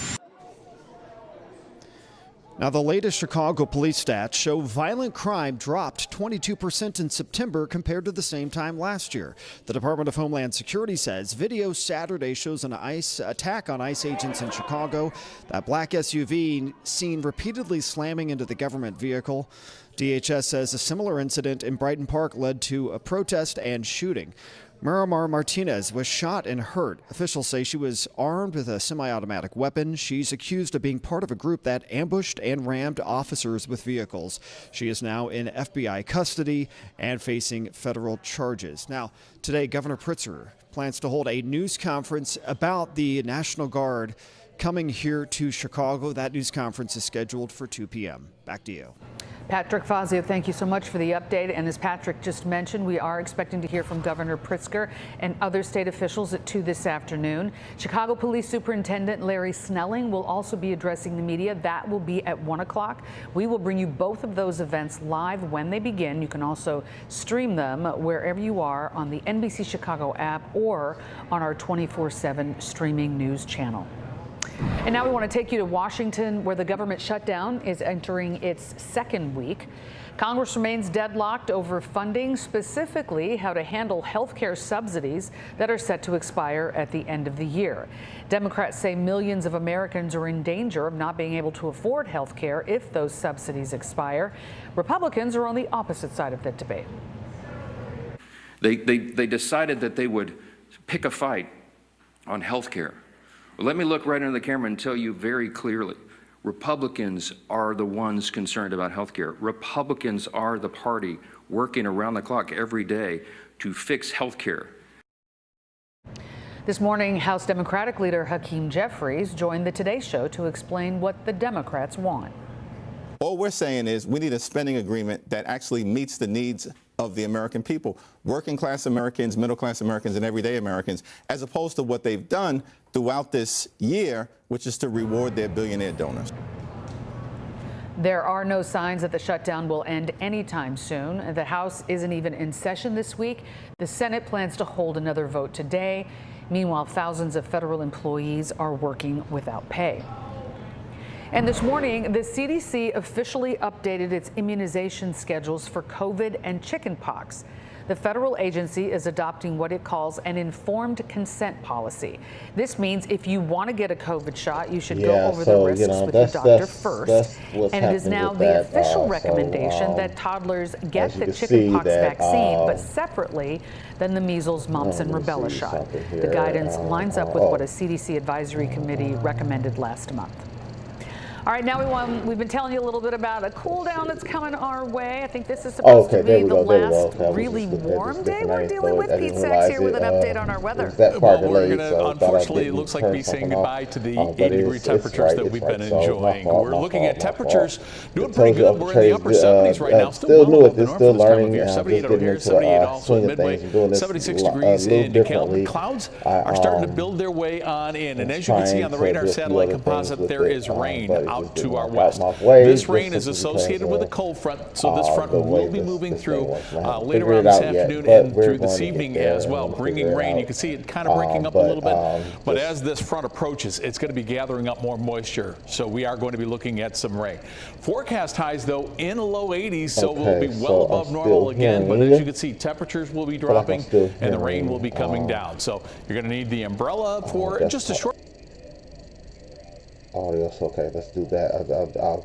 Now, the latest Chicago police stats show violent crime dropped 22% in September compared to the same time last year. The Department of Homeland Security says video Saturday shows an ICE attack on ICE agents in Chicago. That black SUV seen repeatedly slamming into the government vehicle. DHS says a similar incident in Brighton Park led to a protest and shooting. Miramar Martinez was shot and hurt. Officials say she was armed with a semi-automatic weapon. She's accused of being part of a group that ambushed and rammed officers with vehicles. She is now in FBI custody and facing federal charges. Now, today, Governor Pritzker plans to hold a news conference about the National Guard coming here to Chicago. That news conference is scheduled for 2 p.m. Back to you. Patrick Fazio, thank you so much for the update. And as Patrick just mentioned, we are expecting to hear from Governor Pritzker and other state officials at 2 this afternoon. Chicago Police Superintendent Larry Snelling will also be addressing the media. That will be at 1 o'clock. We will bring you both of those events live when they begin. You can also stream them wherever you are on the NBC Chicago app or on our 24/7 streaming news channel. And now we want to take you to Washington, where the government shutdown is entering its second week. Congress remains deadlocked over funding, specifically how to handle health care subsidies that are set to expire at the end of the year. Democrats say millions of Americans are in danger of not being able to afford health care if those subsidies expire. Republicans are on the opposite side of the debate. They decided that they would pick a fight on health care. Well, let me look right into the camera and tell you very clearly, Republicans are the ones concerned about health care. Republicans are the party working around the clock every day to fix health care. This morning, House Democratic leader Hakeem Jeffries joined the Today Show to explain what the Democrats want. All we're saying is we need a spending agreement that actually meets the needs of the American people, working class Americans, middle class Americans, and everyday Americans, as opposed to what they've done throughout this year, which is to reward their billionaire donors. There are no signs that the shutdown will end anytime soon. The House isn't even in session this week. The Senate plans to hold another vote today. Meanwhile, thousands of federal employees are working without pay. And this morning, the CDC officially updated its immunization schedules for COVID and chickenpox. The federal agency is adopting what it calls an informed consent policy. This means if you want to get a COVID shot, you should go over the risks with your doctor first. And it is now the official recommendation that toddlers get the chickenpox vaccine, but separately than the measles, mumps, and rubella shot. The guidance lines up with what a CDC advisory committee recommended last month. All right, now we've been telling you a little bit about a cool down that's coming our way. I think this is supposed to be the last really warm day we're dealing with. Pete Sachs here with an update on our weather. Well, we're going to, unfortunately, it looks like be saying goodbye to the 80-degree temperatures that we've been enjoying. We're looking at temperatures doing pretty good. We're in the upper 70s right now. Still well above the norm for this time of year. 78 over here, 78 also in Midway, 76 degrees in DeKalb. Clouds are starting to build their way on in. And as you can see on the radar satellite composite, there is rain out to our west. This rain is associated with a cold front, so this front will be moving through later on this afternoon and through this evening as well, bringing rain. You can see it kind of breaking up a little bit, but as this front approaches, it's going to be gathering up more moisture, so we are going to be looking at some rain. Forecast highs, though, in the low 80s, so we'll be well above normal again, but as you can see, temperatures will be dropping and the rain will be coming down. So you're going to need the umbrella for just a short. Audio, so okay, let's do that.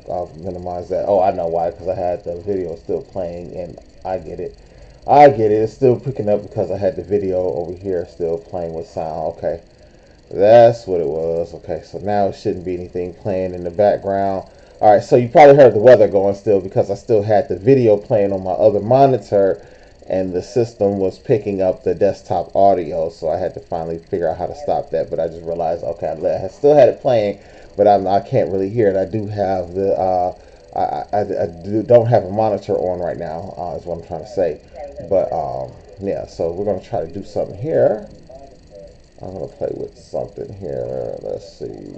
I'll minimize that. Oh, I know why, because I had the video still playing, and I get it. It's still picking up because I had the video over here still playing with sound. Okay, that's what it was. Okay, so now it shouldn't be anything playing in the background. All right, so you probably heard the weather going still because I still had the video playing on my other monitor, and the system was picking up the desktop audio, so I had to finally figure out how to stop that. But I just realized, okay, I still had it playing, but I can't really hear it. I do have the don't have a monitor on right now, is what I'm trying to say. But yeah, so we're gonna try to do something here. I'm gonna play with something here. Let's see.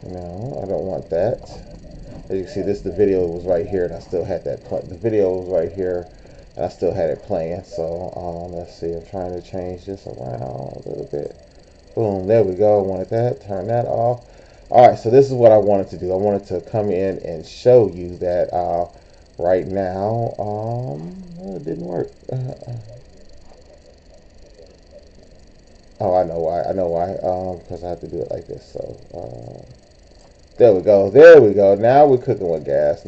No, I don't want that. As you can see, the video was right here, and I still had that play. The video was right here, and I still had it playing. So let's see. I'm trying to change this around a little bit. Boom, there we go. I wanted that. Turn that off. All right, so this is what I wanted to do. I wanted to come in and show you that right now, it didn't work. Oh, I know why. Because I have to do it like this. So there we go. Now we're cooking with gas.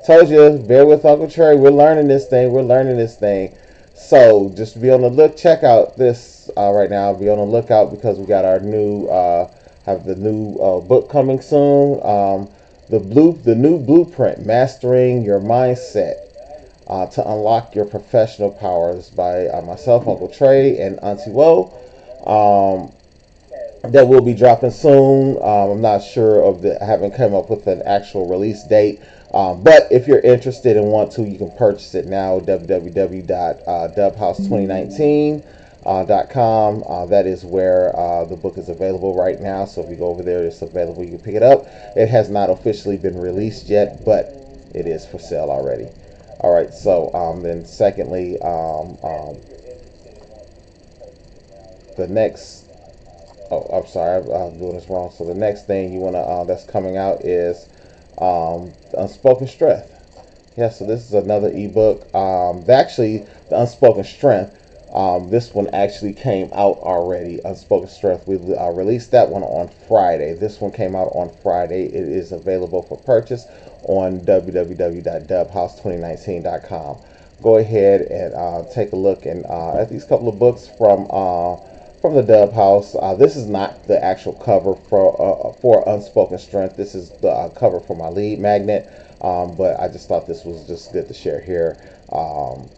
Told you, bear with Uncle Trey. We're learning this thing. So just be on the look. Check out this right now. Be on the lookout because we got our new have the new book coming soon. The new blueprint, Mastering Your Mindset to Unlock Your Professional Powers by myself, Uncle Trey, and Auntie Woe. That will be dropping soon. I'm not sure I haven't come up with an actual release date. But if you're interested and want to, you can purchase it now. www.dubhouse2019.com. That is where the book is available right now. So if you go over there, it's available. You can pick it up. It has not officially been released yet, but it is for sale already. All right. So then, secondly, the next. Oh, I'm sorry. I'm doing this wrong. So the next thing you wanna that's coming out is Unspoken Strength. Yeah, so this is another ebook. Actually, the Unspoken Strength. This one actually came out already. Unspoken Strength. We released that one on Friday. This one came out on Friday. It is available for purchase on www.dubhouse2019.com. Go ahead and take a look at these couple of books from the Dub House. This is not the actual cover for Unspoken Strength. This is the cover for my lead magnet. But I just thought this was just good to share here,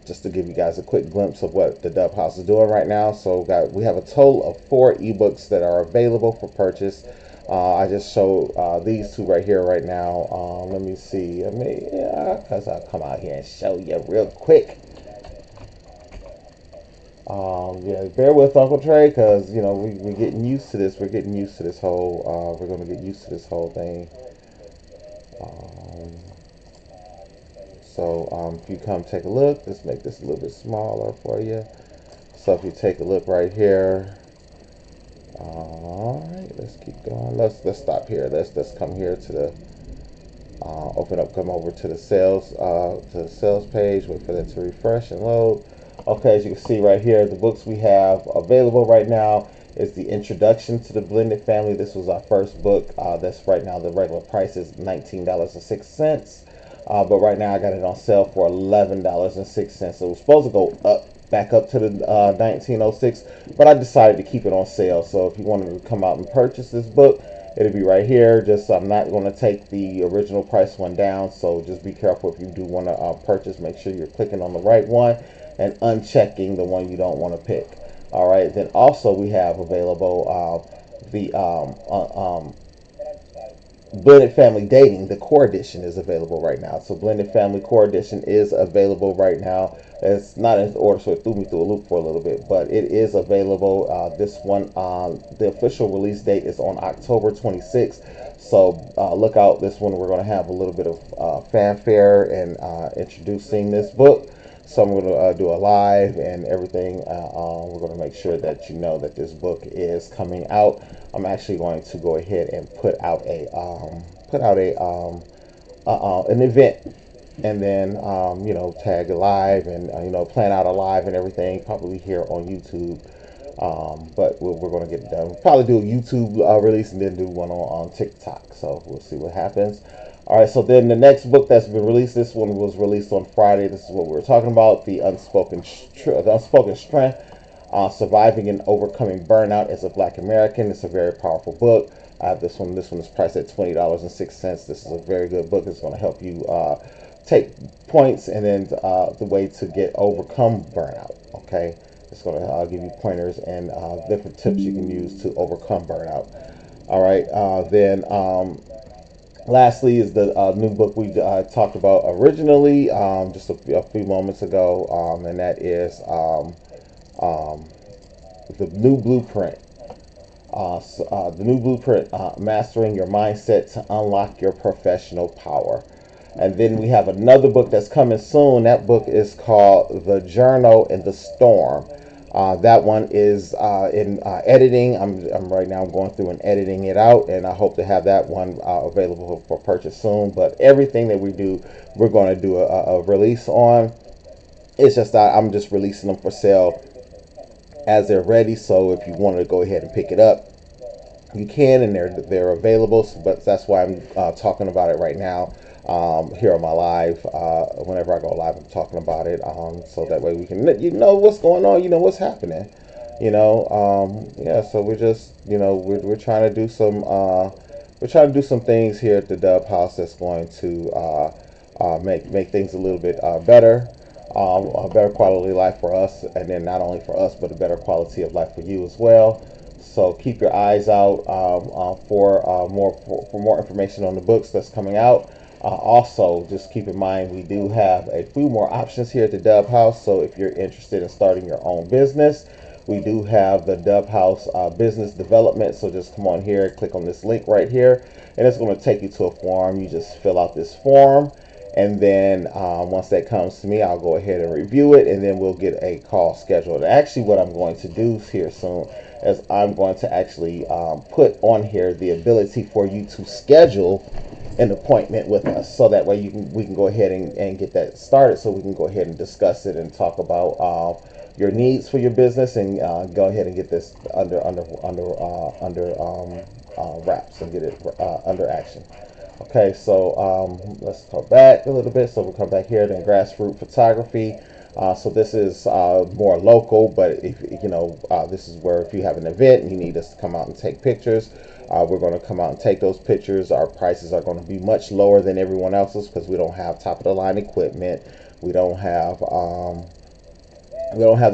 just to give you guys a quick glimpse of what the Dub House is doing right now. So we have a total of 4 ebooks that are available for purchase. I just showed these 2 right here right now. Let me see. Because I'll come out here and show you real quick. Yeah, bear with Uncle Trey because we're getting used to this. We're going to get used to this whole thing. So if you come take a look, let's make this a little bit smaller for you. So if you take a look right here, all right, let's keep going. Let's stop here. Let's come here to the come over to the sales page. Wait for that to refresh and load. Okay, as you can see right here, the books we have available right now is the Introduction to the Blended Family. This was our first book. That's right now the regular price is $19.06. But right now I got it on sale for $11.06. So it was supposed to go back up to the $19.06, but I decided to keep it on sale. So if you wanted to come out and purchase this book, it'll be right here. Just I'm not going to take the original price one down, so just be careful if you do want to purchase. Make sure you're clicking on the right one and unchecking the one you don't want to pick. All right, then also we have available Blended Family Dating, the core edition, is available right now. So Blended Family core edition is available right now. It's not in order, so it threw me through a loop for a little bit, but it is available. This one, the official release date is on October 26th. So look out. This one we're going to have a little bit of fanfare and introducing this book. So I'm going to do a live and everything. We're going to make sure that you know that this book is coming out. I'm actually going to go ahead and put out an event, and then you know, tag a live and you know, plan out a live and everything, probably here on YouTube. But we're going to get it done. We'll probably do a YouTube release and then do one on TikTok. So we'll see what happens. All right, so then the next book that's been released, this one was released on Friday. This is what we were talking about, The Unspoken Strength, Surviving and Overcoming Burnout as a Black American. It's a very powerful book. This one is priced at $20.06. This is a very good book. It's going to help you take points and then the way to overcome burnout, okay? It's going to give you pointers and different tips you can use to overcome burnout. All right, then lastly is the new book we talked about originally just a few moments ago, and that is the New Blueprint. The New Blueprint, Mastering Your Mindset to Unlock Your Professional Power. And then we have another book that's coming soon. That book is called The Journal in the Storm. That one is in editing. I'm right now going through and editing it out, and I hope to have that one available for purchase soon. But everything that we do, we're going to do a release on. It's just that I'm just releasing them for sale as they're ready. So if you want to go ahead and pick it up, you can, and they're available. But that's why I'm talking about it right now. Here on my live, whenever I go live, I'm talking about it, so that way we can, you know, what's going on, you know, what's happening, you know. Yeah, so we're just, you know, we're trying to do some things here at the Dub House that's going to make things a little bit better, a better quality of life for us, and then not only for us, but a better quality of life for you as well. So keep your eyes out for more information on the books that's coming out. Also, just keep in mind, we do have a few more options here at the Dub House. So if you're interested in starting your own business, we do have the Dub House Business Development. So just come on here, click on this link right here, and it's going to take you to a form. You just fill out this form, and then once that comes to me, I'll go ahead and review it, and then we'll get a call scheduled. Actually, what I'm going to do here soon is I'm going to actually put on here the ability for you to schedule an appointment with us, so that way we can go ahead and get that started, so we can go ahead and discuss it and talk about your needs for your business, and go ahead and get this under wraps and get it under action. Okay, so let's go back a little bit. So we'll come back here to Grassroots Photography. So this is more local, but if you know, this is where if you have an event and you need us to come out and take pictures, we're going to come out and take those pictures. Our prices are going to be much lower than everyone else's because we don't have top of the line equipment. We don't have the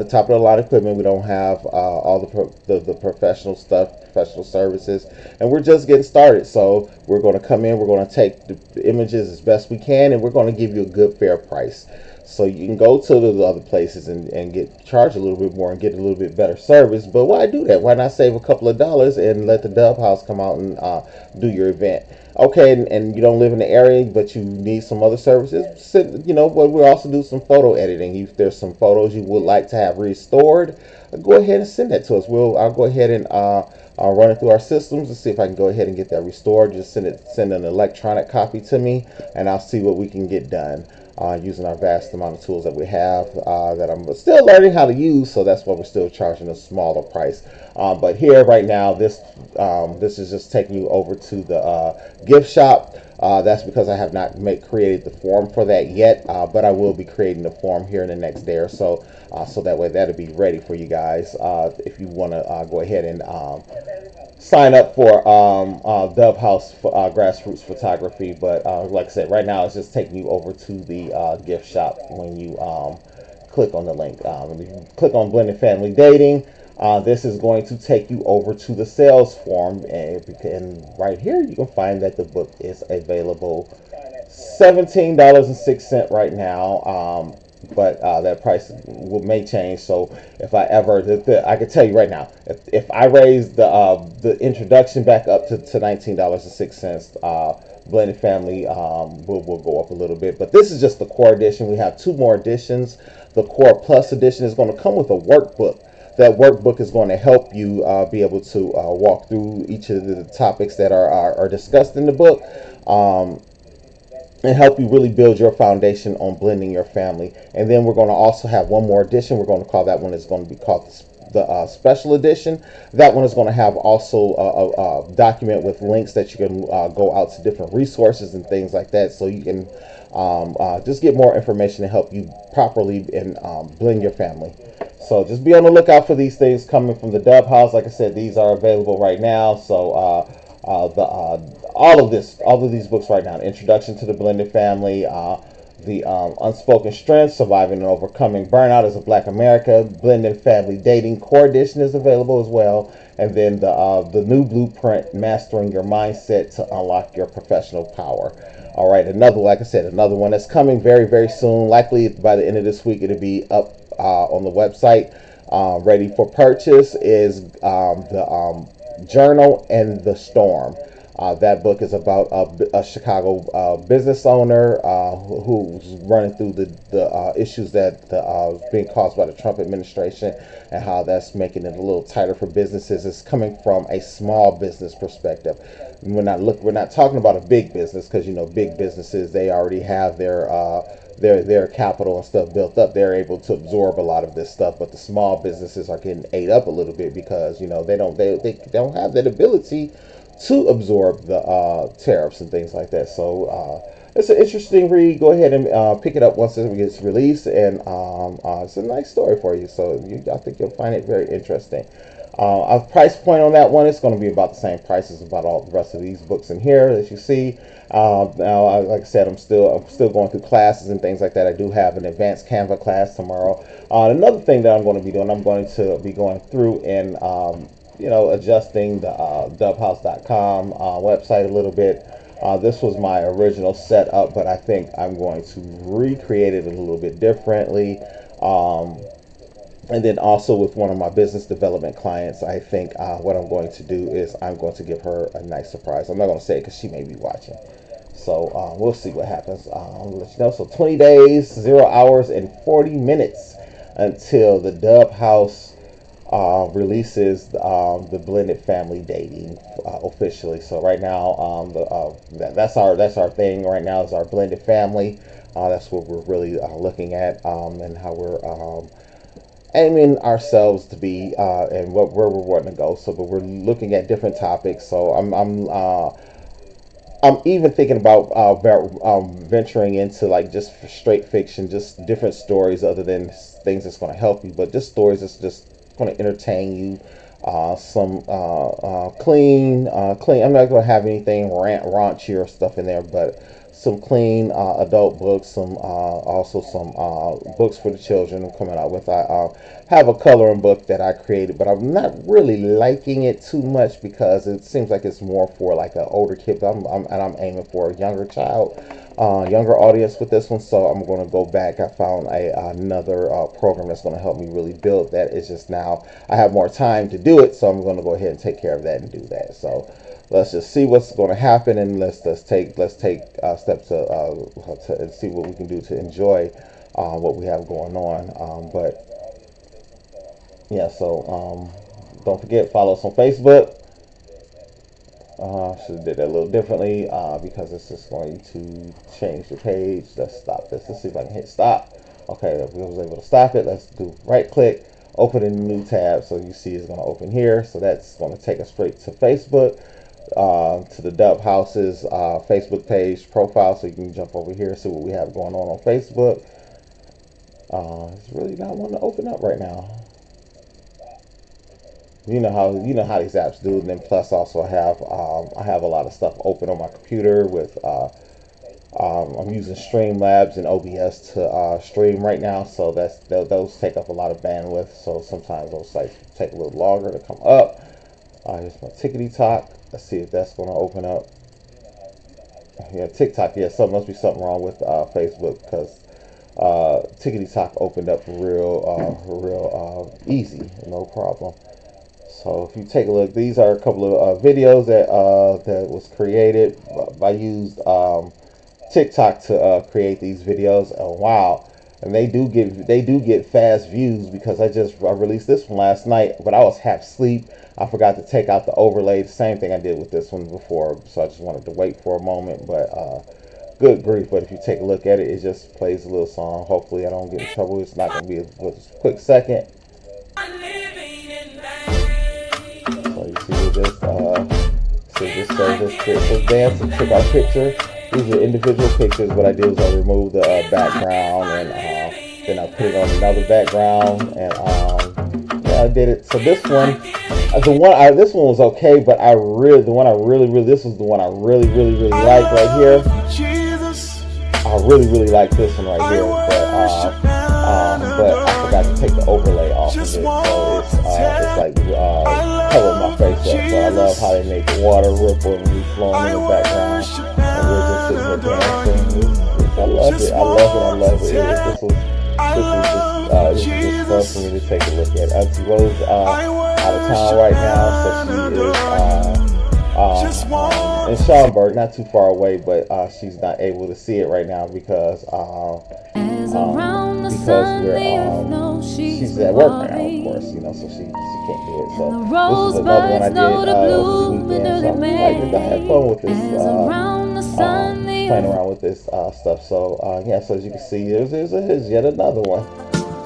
top of the line equipment. We don't have all the professional stuff, professional services, and we're just getting started. So we're going to come in, we're going to take the images as best we can, and we're going to give you a good fair price. So you can go to the other places and charge a little bit more and get a little bit better service. But why do that? Why not save a couple of dollars and let the Dub House come out and do your event? Okay, and you don't live in the area, but you need some other services. You know, but we'll also do some photo editing. If there's some photos you would like to have restored, go ahead and send that to us. I'll go ahead and run it through our systems and see if I can go ahead and get that restored. Just send an electronic copy to me, and I'll see what we can get done. Using our vast amount of tools that we have that I'm still learning how to use, so that's why we're still charging a smaller price. But here right now, this is just taking you over to the gift shop. That's because I have not created the form for that yet, but I will be creating the form here in the next day or so, so that way that'll be ready for you guys if you want to go ahead and sign up for Dub House Grassroots Photography. But like I said, right now it's just taking you over to the gift shop when you click on the link. When you click on Blended Family Dating, This is going to take you over to the sales form, and right here you can find that the book is available $17.06 right now. But that price may change. So if I ever, I can tell you right now, if I raise the introduction back up to $19.06, Blended Family will go up a little bit. But this is just the core edition. We have 2 more editions. The Core Plus edition is going to come with a workbook. That workbook is going to help you be able to walk through each of the topics that are discussed in the book. And help you really build your foundation on blending your family. And then we're going to also have one more edition. We're going to call that one, is going to be called the special edition. That one is going to have also a document with links that you can go out to different resources and things like that, so you can just get more information to help you properly and blend your family. So just be on the lookout for these things coming from the Dub House. Like I said, these are available right now. So all of these books right now: the Introduction to the Blended Family, the Unspoken Strength, Surviving and Overcoming Burnout as a Black America, Blended Family Dating Core Edition is available as well, and then the new Blueprint, Mastering Your Mindset to Unlock Your Professional Power. All right, like I said, another one that's coming very, very soon. Likely by the end of this week, it'll be up on the website, ready for purchase. Is the Journal and the Storm. That book is about a Chicago business owner who's running through the issues that being caused by the Trump administration, and how that's making it a little tighter for businesses. It's coming from a small business perspective. We're not talking about a big business, because big businesses, they already have their capital and stuff built up. They're able to absorb a lot of this stuff, but the small businesses are getting ate up a little bit because they don't have that ability to absorb the tariffs and things like that. So it's an interesting read. Go ahead and pick it up once it gets released, and it's a nice story for you. So I think you'll find it very interesting. Our price point on that one is going to be about the same price as about all the rest of these books in here that you see. Now, like I said, I'm still going through classes and things like that. I do have an advanced Canva class tomorrow. Another thing that I'm going to be doing, I'm going to be going through and adjusting the dubhouse.com website a little bit. This was my original setup, but I think I'm going to recreate it a little bit differently. And then also with one of my business development clients, I think what I'm going to do is I'm going to give her a nice surprise. I'm not going to say it because she may be watching. So we'll see what happens. I'll let you know. So 20 days, 0 hours, and 40 minutes until the Dub House releases the Blended Family Dating officially. So right now, that's our thing right now, is our Blended Family. That's what we're really looking at, and how we're aiming ourselves to be, and where we're wanting to go. So, but we're looking at different topics. So I'm even thinking about venturing into like just straight fiction, just different stories other than things that's going to help you, but just stories that's just going to entertain you. Some clean. I'm not going to have anything raunchy or stuff in there, but some clean adult books, also some books for the children I'm coming out with. I have a coloring book that I created, but I'm not really liking it too much because it seems like it's more for like an older kid. I'm aiming for a younger child, younger audience with this one. So I'm going to go back. I found another program that's going to help me really build that. It's just now I have more time to do it, so I'm going to go ahead and take care of that and do that. So let's just see what's going to happen, and let's take steps to see what we can do to enjoy what we have going on. But yeah, so don't forget, follow us on Facebook. Should have did that a little differently because it's just going to change the page. Let's stop this. Let's see if I can hit stop. Okay, we was able to stop it. Let's do right click, open a new tab. So you see it's going to open here. So that's going to take us straight to Facebook. To the Dub House's Facebook page profile, so you can jump over here, see what we have going on Facebook. It's really not wanting to open up right now. You know how these apps do. And then plus also I have a lot of stuff open on my computer with I'm using Streamlabs and OBS to stream right now, so those take up a lot of bandwidth. So sometimes those sites take a little longer to come up. Here's my Tickety Talk. Let's see if that's going to open up. Yeah, TikTok. Yeah, must be something wrong with Facebook, because Tickety Talk opened up real easy, no problem. So if you take a look, these are a couple of videos that was created. I used TikTok to create these videos. Oh wow! And they do get fast views, because I released this one last night, but I was half asleep. I forgot to take out the overlay. The same thing I did with this one before, so I just wanted to wait for a moment. But good grief! But if you take a look at it, it just plays a little song. Hopefully, I don't get in trouble. It's not going to be a quick second. So you see with this, this dance and took our picture. These are individual pictures. What I did was I removed the background, and then I put it on another background, and yeah, I did it. So this one, this one was okay, but this was the one I really liked right here. I really like this one right here, but I forgot to take the overlay off of it, so it's like covered my face up. So I love how they make the water ripple and be flowing in the background, and we're just sitting here dancing. I love it. This is just fun for me to take a look at. Auntie Rose out of town right now, so she is in Schaumburg, not too far away, but she's not able to see it right now because she's at work right now, of course, so she can't do it. So this is another one I did over the weekend. So I had fun with this, playing around with this stuff. So yeah, so as you can see, here's yet another one.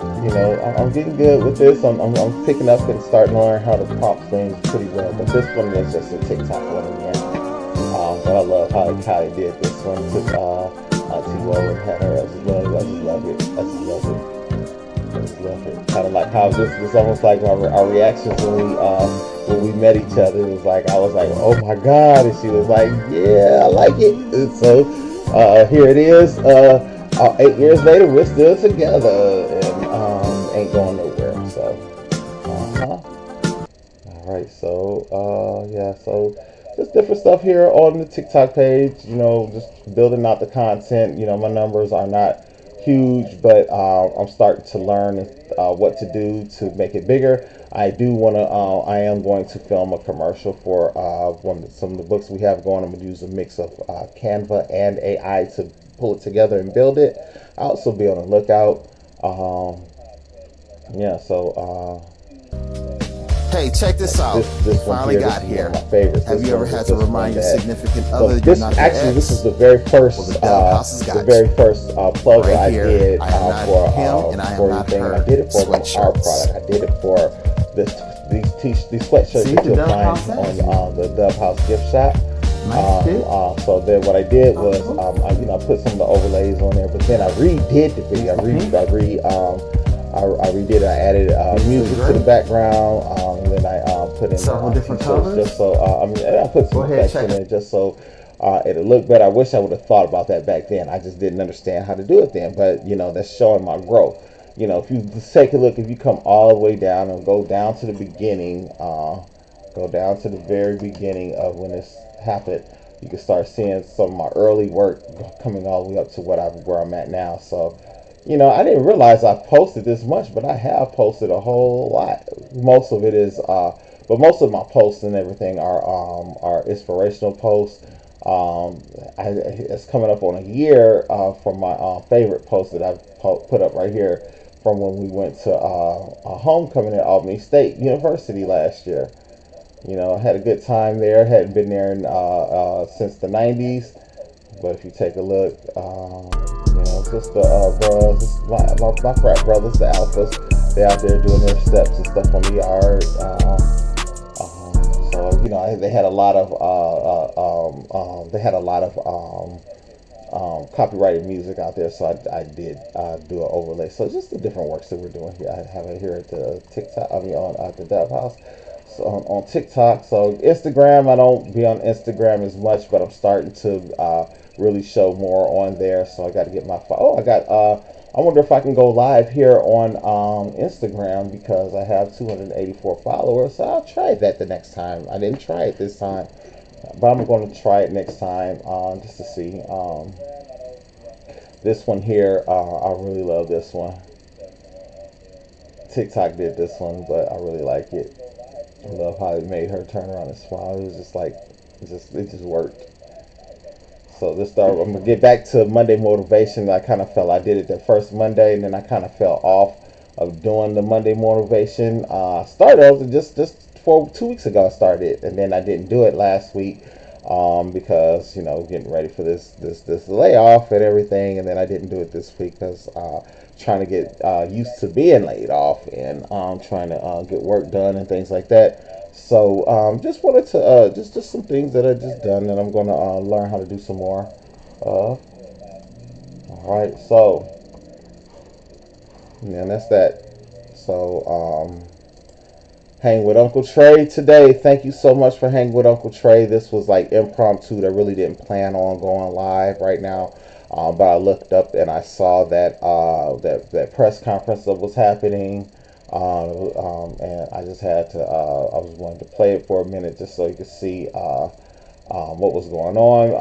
I'm getting good with this. I'm picking up and starting to learn how to prompt things pretty well. But this one is just a TikTok one again. But I love how they did this one. Took Auntie Woe and had her as well. I just love it. Kind of like how this is almost like our reactions when we met each other. It was like I was like, oh my God, and she was like, yeah, I like it. And so here it is. 8 years later, we're still together and ain't going nowhere. So, all right. So, yeah. So, just different stuff here on the TikTok page. Just building out the content. My numbers are not huge, but I'm starting to learn what to do to make it bigger. I am going to film a commercial for some of the books we have going. I'm going to use a mix of Canva and AI to pull it together and build it. I'll also be on the lookout. Yeah, so hey, check this out. This finally got here. One of my favorites. Have you ever had to remind your significant other you're not their ex? This is the very first plug that I did for anything. I did it for our product. I did it for these sweatshirts that you'll find on the Dub House gift shop. So then what I did was I put some of the overlays on there, but then I redid the video. I redid it. I added music to the background, and then I put in several different colors. Just so I put some effects in there just so it'll look better. I wish I would have thought about that back then. I just didn't understand how to do it then. But that's showing my growth. If you just take a look, if you come all the way down and go down to the beginning, go down to the very beginning of when this happened, you can start seeing some of my early work coming all the way up to where I'm at now. So. I didn't realize I posted this much, but I have posted a whole lot. Most of it is, but most of my posts and everything are inspirational posts. It's coming up on a year from my favorite post that I've put up right here from when we went to a homecoming at Albany State University last year. I had a good time there. Hadn't been there since the 90s. But if you take a look, just the bros, my frat brothers, the alphas, they out there doing their steps and stuff on the yard. So they had a lot of copyrighted music out there. So I did do an overlay. So just the different works that we're doing here. I have it here at the TikTok. On the Dub House. So on TikTok. So Instagram, I don't be on Instagram as much, but I'm starting to really show more on there. So I got to get my I wonder if I can go live here on Instagram, because I have 284 followers. So I'll try that the next time. I didn't try it this time, but I'm going to try it next time just to see. This one here, I really love this one. TikTok did this one, but I really like it. I love how it made her turn around and smile. It was just like, it just worked. So this I'm gonna get back to Monday motivation. I did it the first Monday, and then I kind of fell off of doing the Monday motivation. Started just 2 weeks ago I started, and then I didn't do it last week because getting ready for this layoff and everything, and then I didn't do it this week because trying to get used to being laid off and trying to get work done and things like that. So just wanted to just some things that I just done, and I'm gonna learn how to do some more. All right, so yeah, that's that. So hang with Uncle Trey today. Thank you so much for hanging with Uncle Trey. This was like impromptu. I really didn't plan on going live right now, but I looked up and I saw that that press conference that was happening. And I just had to, I was wanting to play it for a minute just so you could see what was going on.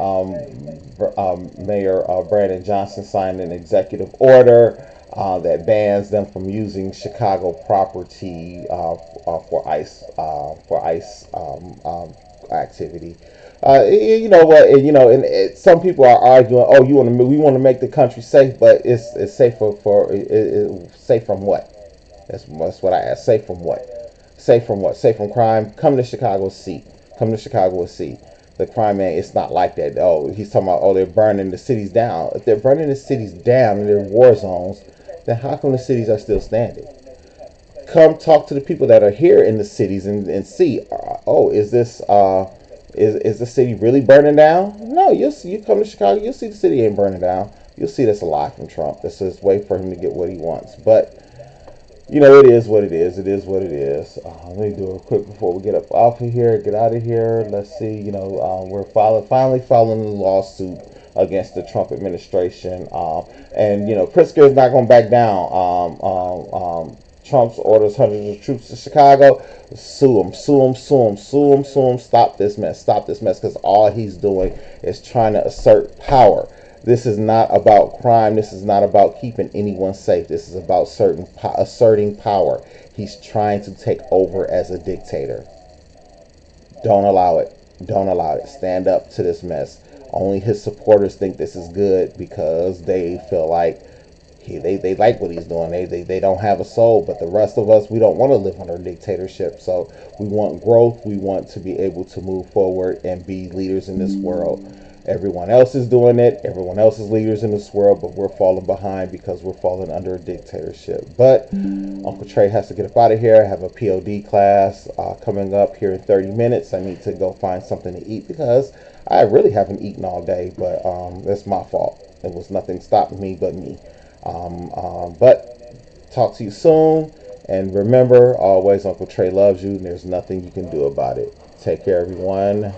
Mayor Brandon Johnson signed an executive order that bans them from using Chicago property for ICE activity. You know what? And some people are arguing, "Oh, we want to make the country safe," but it's safe safe from what? That's what I asked. Safe from what? Safe from what? Safe from crime? Come to Chicago, see. Come to Chicago and see. The crime, man, it's not like that. Oh, he's talking about, they're burning the cities down. If they're burning the cities down and they're war zones, then how come the cities are still standing? Come talk to the people that are here in the cities and see. Is this is the city really burning down? No, you come to Chicago, you'll see the city ain't burning down. You'll see that's a lie from Trump. This is a way for him to get what he wants. But it is what it is. It is what it is. Let me do it quick before we get up off of here, get out of here. Let's see. We're finally following the lawsuit against the Trump administration. And Pritzker is not going to back down. Trump's orders hundreds of troops to Chicago. Sue him. Stop this mess. Because all he's doing is trying to assert power. This is not about crime. This is not about keeping anyone safe. This is about asserting power. He's trying to take over as a dictator. Don't allow it. Don't allow it. Stand up to this mess. Only his supporters think this is good because they feel like they like what he's doing. They don't have a soul. But the rest of us, we don't want to live under dictatorship. So we want growth. We want to be able to move forward and be leaders in this world. Everyone else is doing it. Everyone else is leaders in this world, but we're falling behind because we're falling under a dictatorship. But Uncle Trey has to get up out of here. I have a POD class coming up here in 30 minutes. I need to go find something to eat because I really haven't eaten all day, but that's my fault. It was nothing stopping me but me. But talk to you soon. And remember, always, Uncle Trey loves you, and there's nothing you can do about it. Take care, everyone.